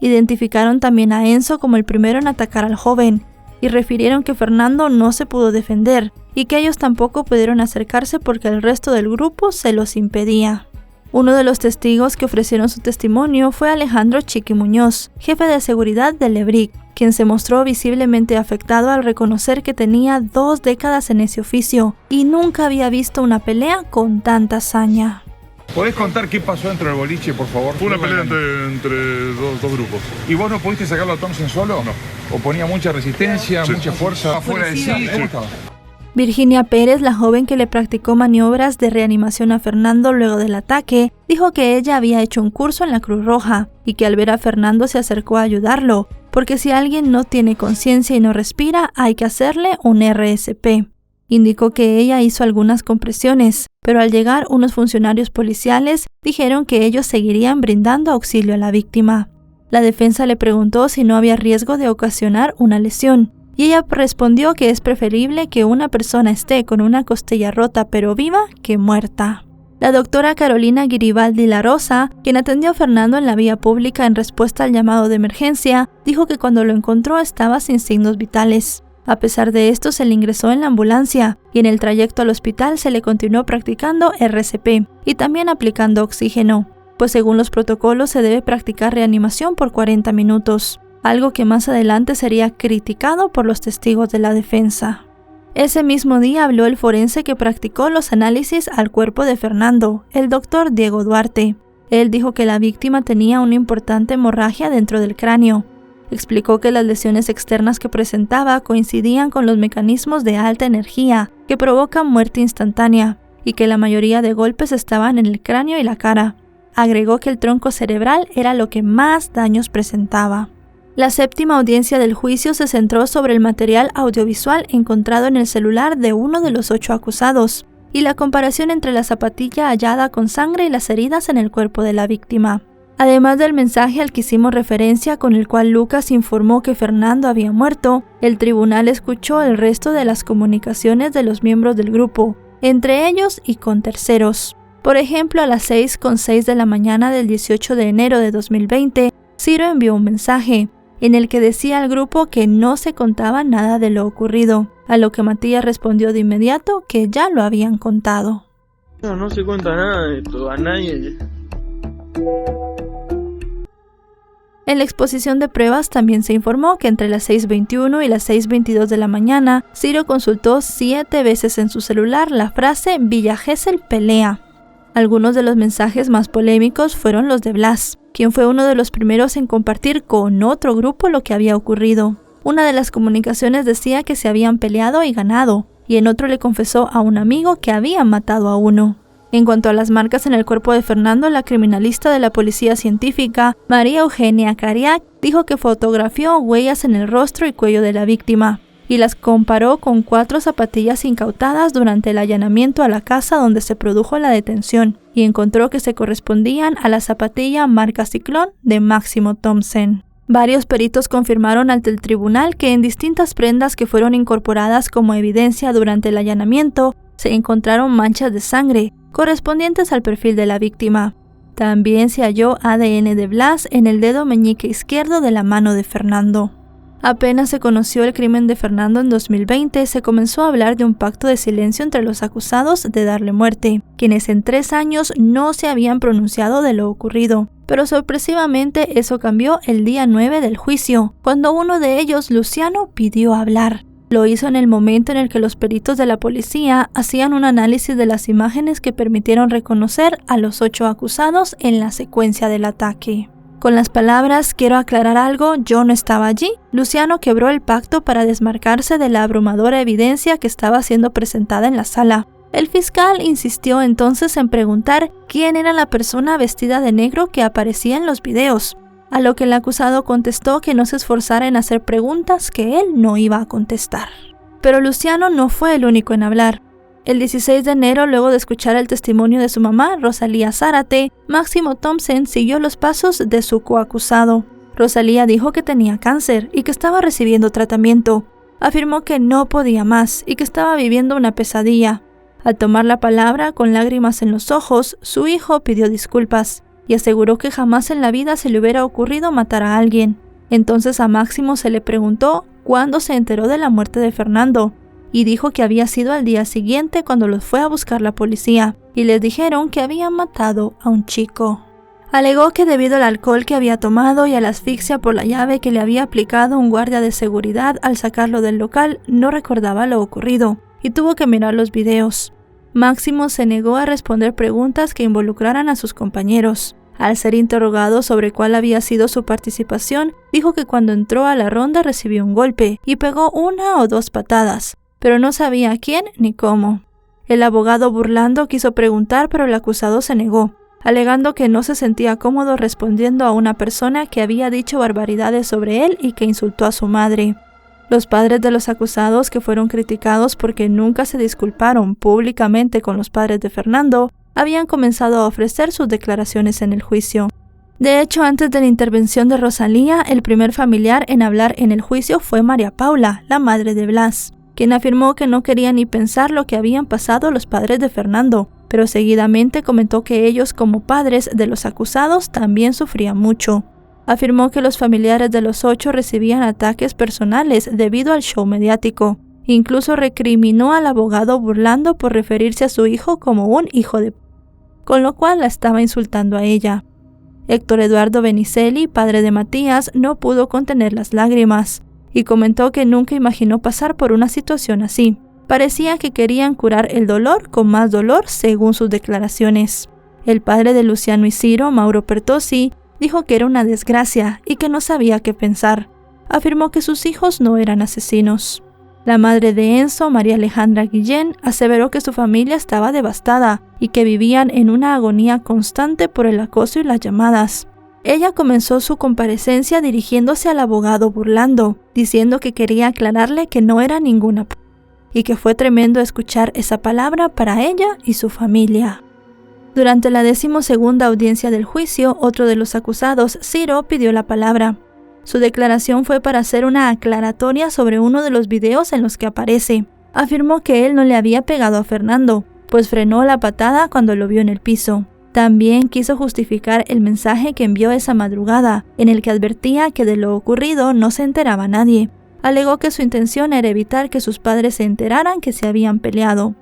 Identificaron también a Enzo como el primero en atacar al joven, y refirieron que Fernando no se pudo defender, y que ellos tampoco pudieron acercarse porque el resto del grupo se los impedía. Uno de los testigos que ofrecieron su testimonio fue Alejandro Chiqui Muñoz, jefe de seguridad de Lebric, quien se mostró visiblemente afectado al reconocer que tenía 2 décadas en ese oficio y nunca había visto una pelea con tanta hazaña. ¿Podés contar qué pasó dentro del boliche, por favor? Fue una pelea entre dos grupos. ¿Y vos no pudiste sacarlo a Thompson solo? No. ¿O ponía mucha resistencia, Sí. mucha fuerza? ¿Afuera de sí? ¿Cómo estaba? Virginia Pérez, la joven que le practicó maniobras de reanimación a Fernando luego del ataque, dijo que ella había hecho un curso en la Cruz Roja y que al ver a Fernando se acercó a ayudarlo, porque si alguien no tiene conciencia y no respira, hay que hacerle un RSP. Indicó que ella hizo algunas compresiones, pero al llegar unos funcionarios policiales dijeron que ellos seguirían brindando auxilio a la víctima. La defensa le preguntó si no había riesgo de ocasionar una lesión, y ella respondió que es preferible que una persona esté con una costilla rota pero viva que muerta. La doctora Carolina Giribaldi La Rosa, quien atendió a Fernando en la vía pública en respuesta al llamado de emergencia, dijo que cuando lo encontró estaba sin signos vitales. A pesar de esto, se le ingresó en la ambulancia y en el trayecto al hospital se le continuó practicando RCP y también aplicando oxígeno, pues según los protocolos se debe practicar reanimación por 40 minutos. Algo que más adelante sería criticado por los testigos de la defensa. Ese mismo día habló el forense que practicó los análisis al cuerpo de Fernando, el doctor Diego Duarte. Él dijo que la víctima tenía una importante hemorragia dentro del cráneo. Explicó que las lesiones externas que presentaba coincidían con los mecanismos de alta energía que provocan muerte instantánea y que la mayoría de golpes estaban en el cráneo y la cara. Agregó que el tronco cerebral era lo que más daños presentaba. La séptima audiencia del juicio se centró sobre el material audiovisual encontrado en el celular de uno de los 8 acusados y la comparación entre la zapatilla hallada con sangre y las heridas en el cuerpo de la víctima. Además del mensaje al que hicimos referencia con el cual Lucas informó que Fernando había muerto, el tribunal escuchó el resto de las comunicaciones de los miembros del grupo, entre ellos y con terceros. Por ejemplo, a las 6:06 de la mañana del 18 de enero de 2020, Ciro envió un mensaje en el que decía al grupo que no se contaba nada de lo ocurrido, a lo que Matías respondió de inmediato que ya lo habían contado. No se cuenta nada de esto, a nadie. En la exposición de pruebas también se informó que entre las 6:21 y las 6:22 de la mañana, Ciro consultó 7 veces en su celular la frase Villa Gesell pelea. Algunos de los mensajes más polémicos fueron los de Blas, quien fue uno de los primeros en compartir con otro grupo lo que había ocurrido. Una de las comunicaciones decía que se habían peleado y ganado, y en otro le confesó a un amigo que habían matado a uno. En cuanto a las marcas en el cuerpo de Fernando, la criminalista de la policía científica, María Eugenia Cariac, dijo que fotografió huellas en el rostro y cuello de la víctima, y las comparó con 4 zapatillas incautadas durante el allanamiento a la casa donde se produjo la detención, y encontró que se correspondían a la zapatilla marca Ciclón de Máximo Thompson. Varios peritos confirmaron ante el tribunal que en distintas prendas que fueron incorporadas como evidencia durante el allanamiento se encontraron manchas de sangre correspondientes al perfil de la víctima. También se halló ADN de Blas en el dedo meñique izquierdo de la mano de Fernando. Apenas se conoció el crimen de Fernando en 2020, se comenzó a hablar de un pacto de silencio entre los acusados de darle muerte, quienes en 3 años no se habían pronunciado de lo ocurrido. Pero sorpresivamente eso cambió el día 9 del juicio, cuando uno de ellos, Luciano, pidió hablar. Lo hizo en el momento en el que los peritos de la policía hacían un análisis de las imágenes que permitieron reconocer a los 8 acusados en la secuencia del ataque. Con las palabras "quiero aclarar algo, yo no estaba allí", Luciano quebró el pacto para desmarcarse de la abrumadora evidencia que estaba siendo presentada en la sala. El fiscal insistió entonces en preguntar quién era la persona vestida de negro que aparecía en los videos, a lo que el acusado contestó que no se esforzara en hacer preguntas que él no iba a contestar. Pero Luciano no fue el único en hablar. El 16 de enero, luego de escuchar el testimonio de su mamá, Rosalía Zárate, Máximo Thompson siguió los pasos de su coacusado. Rosalía dijo que tenía cáncer y que estaba recibiendo tratamiento. Afirmó que no podía más y que estaba viviendo una pesadilla. Al tomar la palabra, con lágrimas en los ojos, su hijo pidió disculpas y aseguró que jamás en la vida se le hubiera ocurrido matar a alguien. Entonces a Máximo se le preguntó cuándo se enteró de la muerte de Fernando, y dijo que había sido al día siguiente cuando los fue a buscar la policía, y les dijeron que habían matado a un chico. Alegó que debido al alcohol que había tomado y a la asfixia por la llave que le había aplicado un guardia de seguridad al sacarlo del local, no recordaba lo ocurrido, y tuvo que mirar los videos. Máximo se negó a responder preguntas que involucraran a sus compañeros. Al ser interrogado sobre cuál había sido su participación, dijo que cuando entró a la ronda recibió un golpe y pegó 1 o 2 patadas, pero no sabía a quién ni cómo. El abogado burlando quiso preguntar, pero el acusado se negó, alegando que no se sentía cómodo respondiendo a una persona que había dicho barbaridades sobre él y que insultó a su madre. Los padres de los acusados, que fueron criticados porque nunca se disculparon públicamente con los padres de Fernando, habían comenzado a ofrecer sus declaraciones en el juicio. De hecho, antes de la intervención de Rosalía, el primer familiar en hablar en el juicio fue María Paula, la madre de Blas, quien afirmó que no quería ni pensar lo que habían pasado los padres de Fernando, pero seguidamente comentó que ellos, como padres de los acusados, también sufrían mucho. Afirmó que los familiares de los 8 recibían ataques personales debido al show mediático. Incluso recriminó al abogado burlando por referirse a su hijo como un hijo de p***, con lo cual la estaba insultando a ella. Héctor Eduardo Benicelli, padre de Matías, no pudo contener las lágrimas y comentó que nunca imaginó pasar por una situación así. Parecía que querían curar el dolor con más dolor, según sus declaraciones. El padre de Luciano y Ciro, Mauro Pertossi, dijo que era una desgracia y que no sabía qué pensar. Afirmó que sus hijos no eran asesinos. La madre de Enzo, María Alejandra Guillén, aseveró que su familia estaba devastada y que vivían en una agonía constante por el acoso y las llamadas. Ella comenzó su comparecencia dirigiéndose al abogado burlando, diciendo que quería aclararle que no era ninguna p*** y que fue tremendo escuchar esa palabra para ella y su familia. Durante la 12ª audiencia del juicio, otro de los acusados, Ciro, pidió la palabra. Su declaración fue para hacer una aclaratoria sobre uno de los videos en los que aparece. Afirmó que él no le había pegado a Fernando, pues frenó la patada cuando lo vio en el piso. También quiso justificar el mensaje que envió esa madrugada, en el que advertía que de lo ocurrido no se enteraba nadie. Alegó que su intención era evitar que sus padres se enteraran que se habían peleado.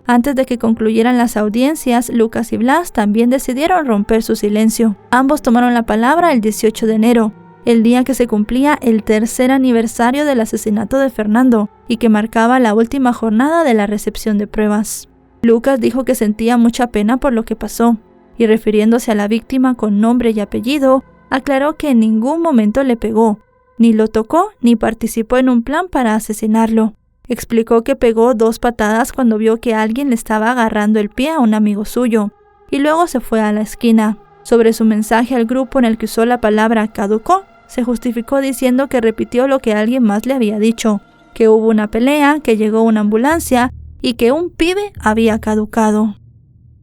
Antes de que concluyeran las audiencias, Lucas y Blas también decidieron romper su silencio. Ambos tomaron la palabra el 18 de enero, el día que se cumplía el 3er aniversario del asesinato de Fernando y que marcaba la última jornada de la recepción de pruebas. Lucas dijo que sentía mucha pena por lo que pasó y, refiriéndose a la víctima con nombre y apellido, aclaró que en ningún momento le pegó, ni lo tocó ni participó en un plan para asesinarlo. Explicó que pegó 2 patadas cuando vio que alguien le estaba agarrando el pie a un amigo suyo y luego se fue a la esquina. Sobre su mensaje al grupo en el que usó la palabra caducó, se justificó diciendo que repitió lo que alguien más le había dicho, que hubo una pelea, que llegó una ambulancia y que un pibe había caducado.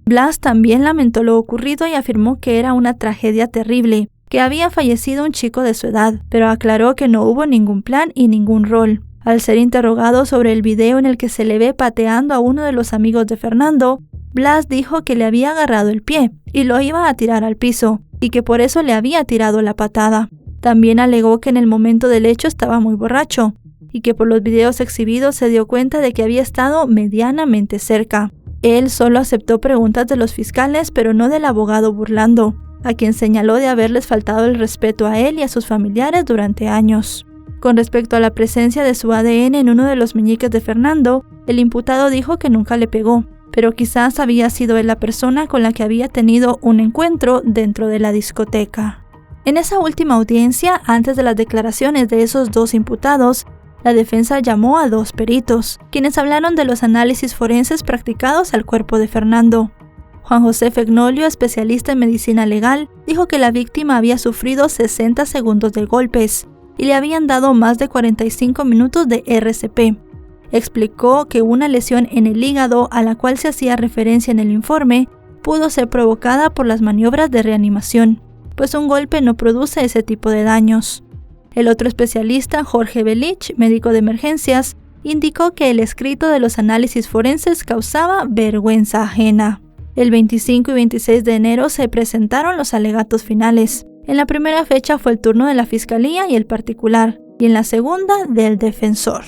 Blas también lamentó lo ocurrido y afirmó que era una tragedia terrible, que había fallecido un chico de su edad, pero aclaró que no hubo ningún plan y ningún rol. Al ser interrogado sobre el video en el que se le ve pateando a uno de los amigos de Fernando, Blas dijo que le había agarrado el pie y lo iba a tirar al piso, y que por eso le había tirado la patada. También alegó que en el momento del hecho estaba muy borracho, y que por los videos exhibidos se dio cuenta de que había estado medianamente cerca. Él solo aceptó preguntas de los fiscales, pero no del abogado burlando, a quien señaló de haberles faltado el respeto a él y a sus familiares durante años. Con respecto a la presencia de su ADN en uno de los meñiques de Fernando, el imputado dijo que nunca le pegó, pero quizás había sido él la persona con la que había tenido un encuentro dentro de la discoteca. En esa última audiencia, antes de las declaraciones de esos dos imputados, la defensa llamó a 2 peritos, quienes hablaron de los análisis forenses practicados al cuerpo de Fernando. Juan José Fegnolio, especialista en medicina legal, dijo que la víctima había sufrido 60 segundos de golpes y le habían dado más de 45 minutos de RCP. Explicó que una lesión en el hígado a la cual se hacía referencia en el informe pudo ser provocada por las maniobras de reanimación, pues un golpe no produce ese tipo de daños. El otro especialista, Jorge Belich, médico de emergencias, indicó que el escrito de los análisis forenses causaba vergüenza ajena. El 25 y 26 de enero se presentaron los alegatos finales. En la primera fecha fue el turno de la fiscalía y el particular, y en la segunda del defensor.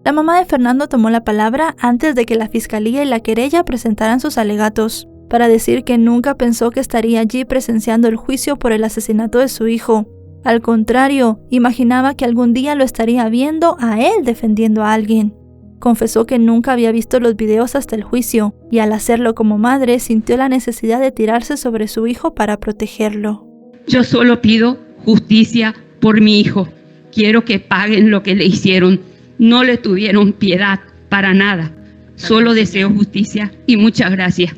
La mamá de Fernando tomó la palabra antes de que la fiscalía y la querella presentaran sus alegatos, para decir que nunca pensó que estaría allí presenciando el juicio por el asesinato de su hijo. Al contrario, imaginaba que algún día lo estaría viendo a él defendiendo a alguien. Confesó que nunca había visto los videos hasta el juicio, y al hacerlo como madre sintió la necesidad de tirarse sobre su hijo para protegerlo. Yo solo pido justicia por mi hijo. Quiero que paguen lo que le hicieron. No le tuvieron piedad para nada. Solo deseo justicia y muchas gracias.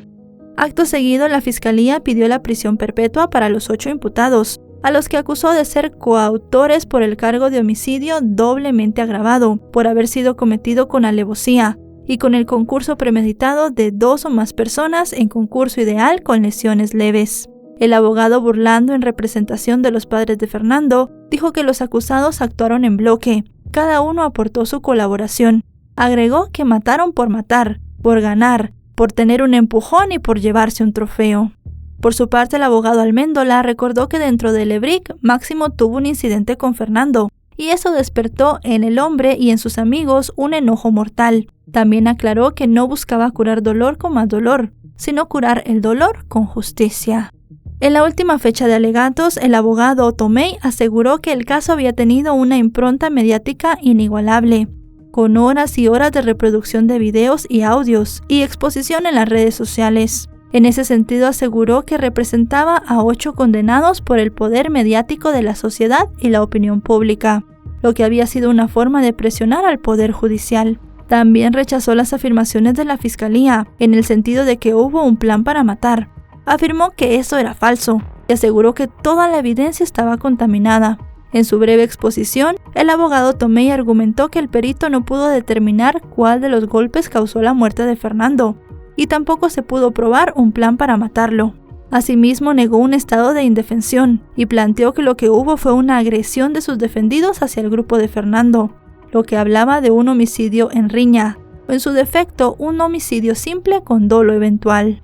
Acto seguido, la fiscalía pidió la prisión perpetua para los 8 imputados, a los que acusó de ser coautores por el cargo de homicidio doblemente agravado, por haber sido cometido con alevosía y con el concurso premeditado de 2 o más personas en concurso ideal con lesiones leves. El abogado, burlando en representación de los padres de Fernando, dijo que los acusados actuaron en bloque, cada uno aportó su colaboración. Agregó que mataron por matar, por ganar, por tener un empujón y por llevarse un trofeo. Por su parte, el abogado Alméndola recordó que dentro del EBRIC, Máximo tuvo un incidente con Fernando, y eso despertó en el hombre y en sus amigos un enojo mortal. También aclaró que no buscaba curar dolor con más dolor, sino curar el dolor con justicia. En la última fecha de alegatos, el abogado Tomei aseguró que el caso había tenido una impronta mediática inigualable, con horas y horas de reproducción de videos y audios y exposición en las redes sociales. En ese sentido, aseguró que representaba a 8 condenados por el poder mediático de la sociedad y la opinión pública, lo que había sido una forma de presionar al poder judicial. También rechazó las afirmaciones de la fiscalía, en el sentido de que hubo un plan para matar. Afirmó que eso era falso y aseguró que toda la evidencia estaba contaminada. En su breve exposición, el abogado Tomei argumentó que el perito no pudo determinar cuál de los golpes causó la muerte de Fernando, y tampoco se pudo probar un plan para matarlo. Asimismo, negó un estado de indefensión y planteó que lo que hubo fue una agresión de sus defendidos hacia el grupo de Fernando, lo que hablaba de un homicidio en riña, o en su defecto, un homicidio simple con dolo eventual.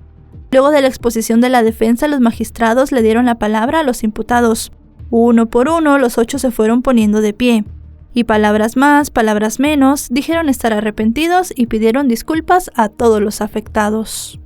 Luego de la exposición de la defensa, los magistrados le dieron la palabra a los imputados. Uno por uno, los 8 se fueron poniendo de pie. Y palabras más, palabras menos, dijeron estar arrepentidos y pidieron disculpas a todos los afectados.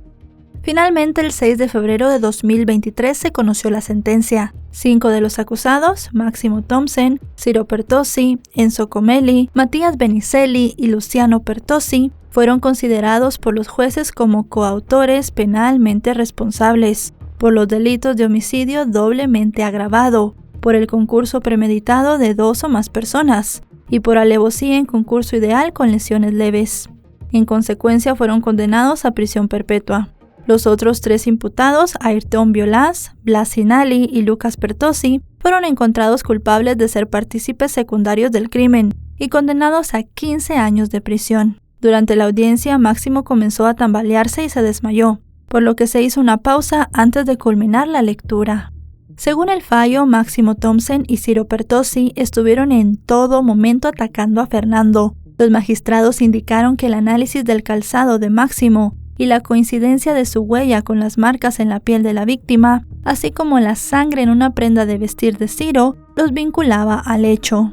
Finalmente, el 6 de febrero de 2023 se conoció la sentencia. 5 de los acusados, Máximo Thompson, Ciro Pertossi, Enzo Comelli, Matías Benicelli y Luciano Pertossi, fueron considerados por los jueces como coautores penalmente responsables por los delitos de homicidio doblemente agravado, por el concurso premeditado de 2 o más personas y por alevosía en concurso ideal con lesiones leves. En consecuencia, fueron condenados a prisión perpetua. Los otros 3 imputados, Ayrton Violás, Blas Sinali y Lucas Pertossi, fueron encontrados culpables de ser partícipes secundarios del crimen y condenados a 15 años de prisión. Durante la audiencia, Máximo comenzó a tambalearse y se desmayó, por lo que se hizo una pausa antes de culminar la lectura. Según el fallo, Máximo Thompson y Ciro Pertossi estuvieron en todo momento atacando a Fernando. Los magistrados indicaron que el análisis del calzado de Máximo y la coincidencia de su huella con las marcas en la piel de la víctima, así como la sangre en una prenda de vestir de Ciro, los vinculaba al hecho.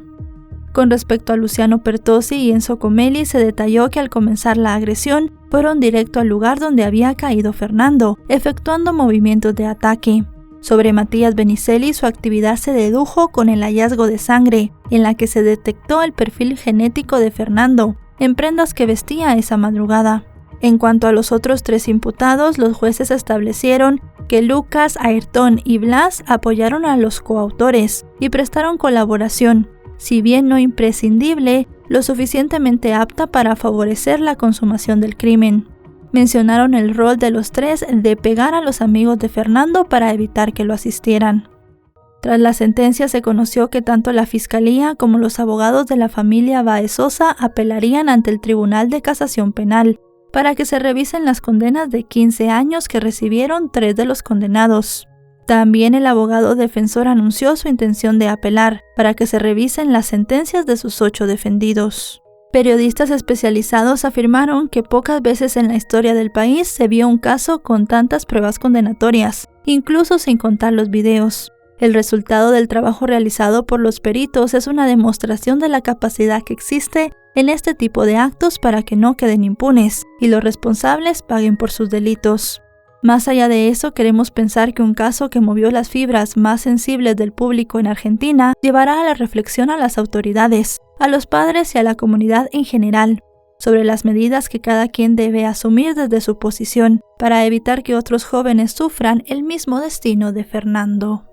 Con respecto a Luciano Pertossi y Enzo Comelli, se detalló que al comenzar la agresión, fueron directo al lugar donde había caído Fernando, efectuando movimientos de ataque. Sobre Matías Benicelli, su actividad se dedujo con el hallazgo de sangre, en la que se detectó el perfil genético de Fernando, en prendas que vestía esa madrugada. En cuanto a los otros 3 imputados, los jueces establecieron que Lucas, Ayrton y Blas apoyaron a los coautores y prestaron colaboración, si bien no imprescindible, lo suficientemente apta para favorecer la consumación del crimen. Mencionaron el rol de los 3 de pegar a los amigos de Fernando para evitar que lo asistieran. Tras la sentencia se conoció que tanto la Fiscalía como los abogados de la familia Báez Sosa apelarían ante el Tribunal de Casación Penal para que se revisen las condenas de 15 años que recibieron 3 de los condenados. También el abogado defensor anunció su intención de apelar para que se revisen las sentencias de sus 8 defendidos. Periodistas especializados afirmaron que pocas veces en la historia del país se vio un caso con tantas pruebas condenatorias, incluso sin contar los videos. El resultado del trabajo realizado por los peritos es una demostración de la capacidad que existe en este tipo de actos para que no queden impunes y los responsables paguen por sus delitos. Más allá de eso, queremos pensar que un caso que movió las fibras más sensibles del público en Argentina llevará a la reflexión a las autoridades, a los padres y a la comunidad en general, sobre las medidas que cada quien debe asumir desde su posición para evitar que otros jóvenes sufran el mismo destino de Fernando.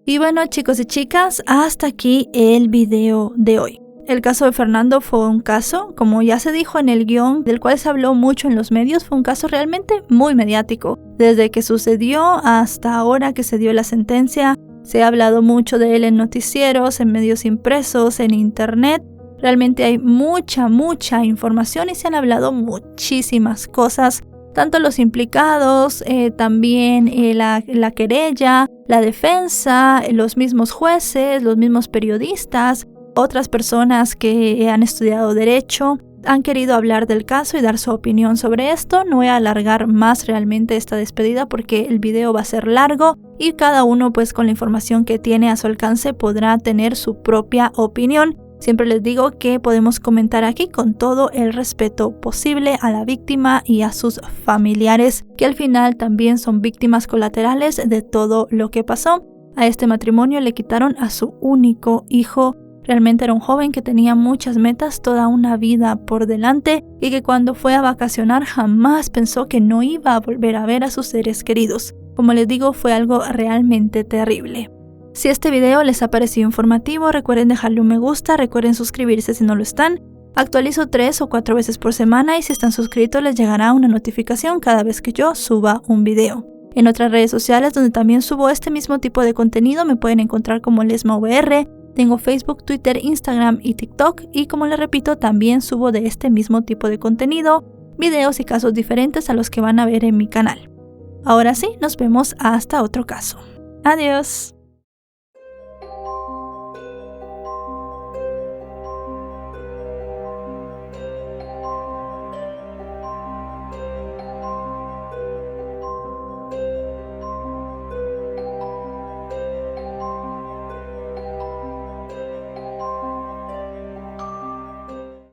Y bueno, chicos y chicas, hasta aquí el video de hoy. El caso de Fernando fue un caso, como ya se dijo en el guión, del cual se habló mucho en los medios, fue un caso realmente muy mediático. Desde que sucedió hasta ahora que se dio la sentencia, se ha hablado mucho de él en noticieros, en medios impresos, en internet. Realmente hay mucha información y se han hablado muchísimas cosas. Tanto los implicados, también la querella, la defensa, los mismos jueces, los mismos periodistas, otras personas que han estudiado derecho, han querido hablar del caso y dar su opinión sobre esto. No voy a alargar más realmente esta despedida porque el video va a ser largo y cada uno pues con la información que tiene a su alcance podrá tener su propia opinión. Siempre les digo que podemos comentar aquí con todo el respeto posible a la víctima y a sus familiares, que al final también son víctimas colaterales de todo lo que pasó. A este matrimonio le quitaron a su único hijo. Realmente era un joven que tenía muchas metas, toda una vida por delante y que cuando fue a vacacionar jamás pensó que no iba a volver a ver a sus seres queridos. Como les digo, fue algo realmente terrible. Si este video les ha parecido informativo, recuerden dejarle un me gusta, recuerden suscribirse si no lo están. Actualizo 3 o 4 veces por semana y si están suscritos les llegará una notificación cada vez que yo suba un video. En otras redes sociales donde también subo este mismo tipo de contenido me pueden encontrar como LesmaVR. Tengo Facebook, Twitter, Instagram y TikTok y como les repito también subo de este mismo tipo de contenido, videos y casos diferentes a los que van a ver en mi canal. Ahora sí, nos vemos hasta otro caso. Adiós.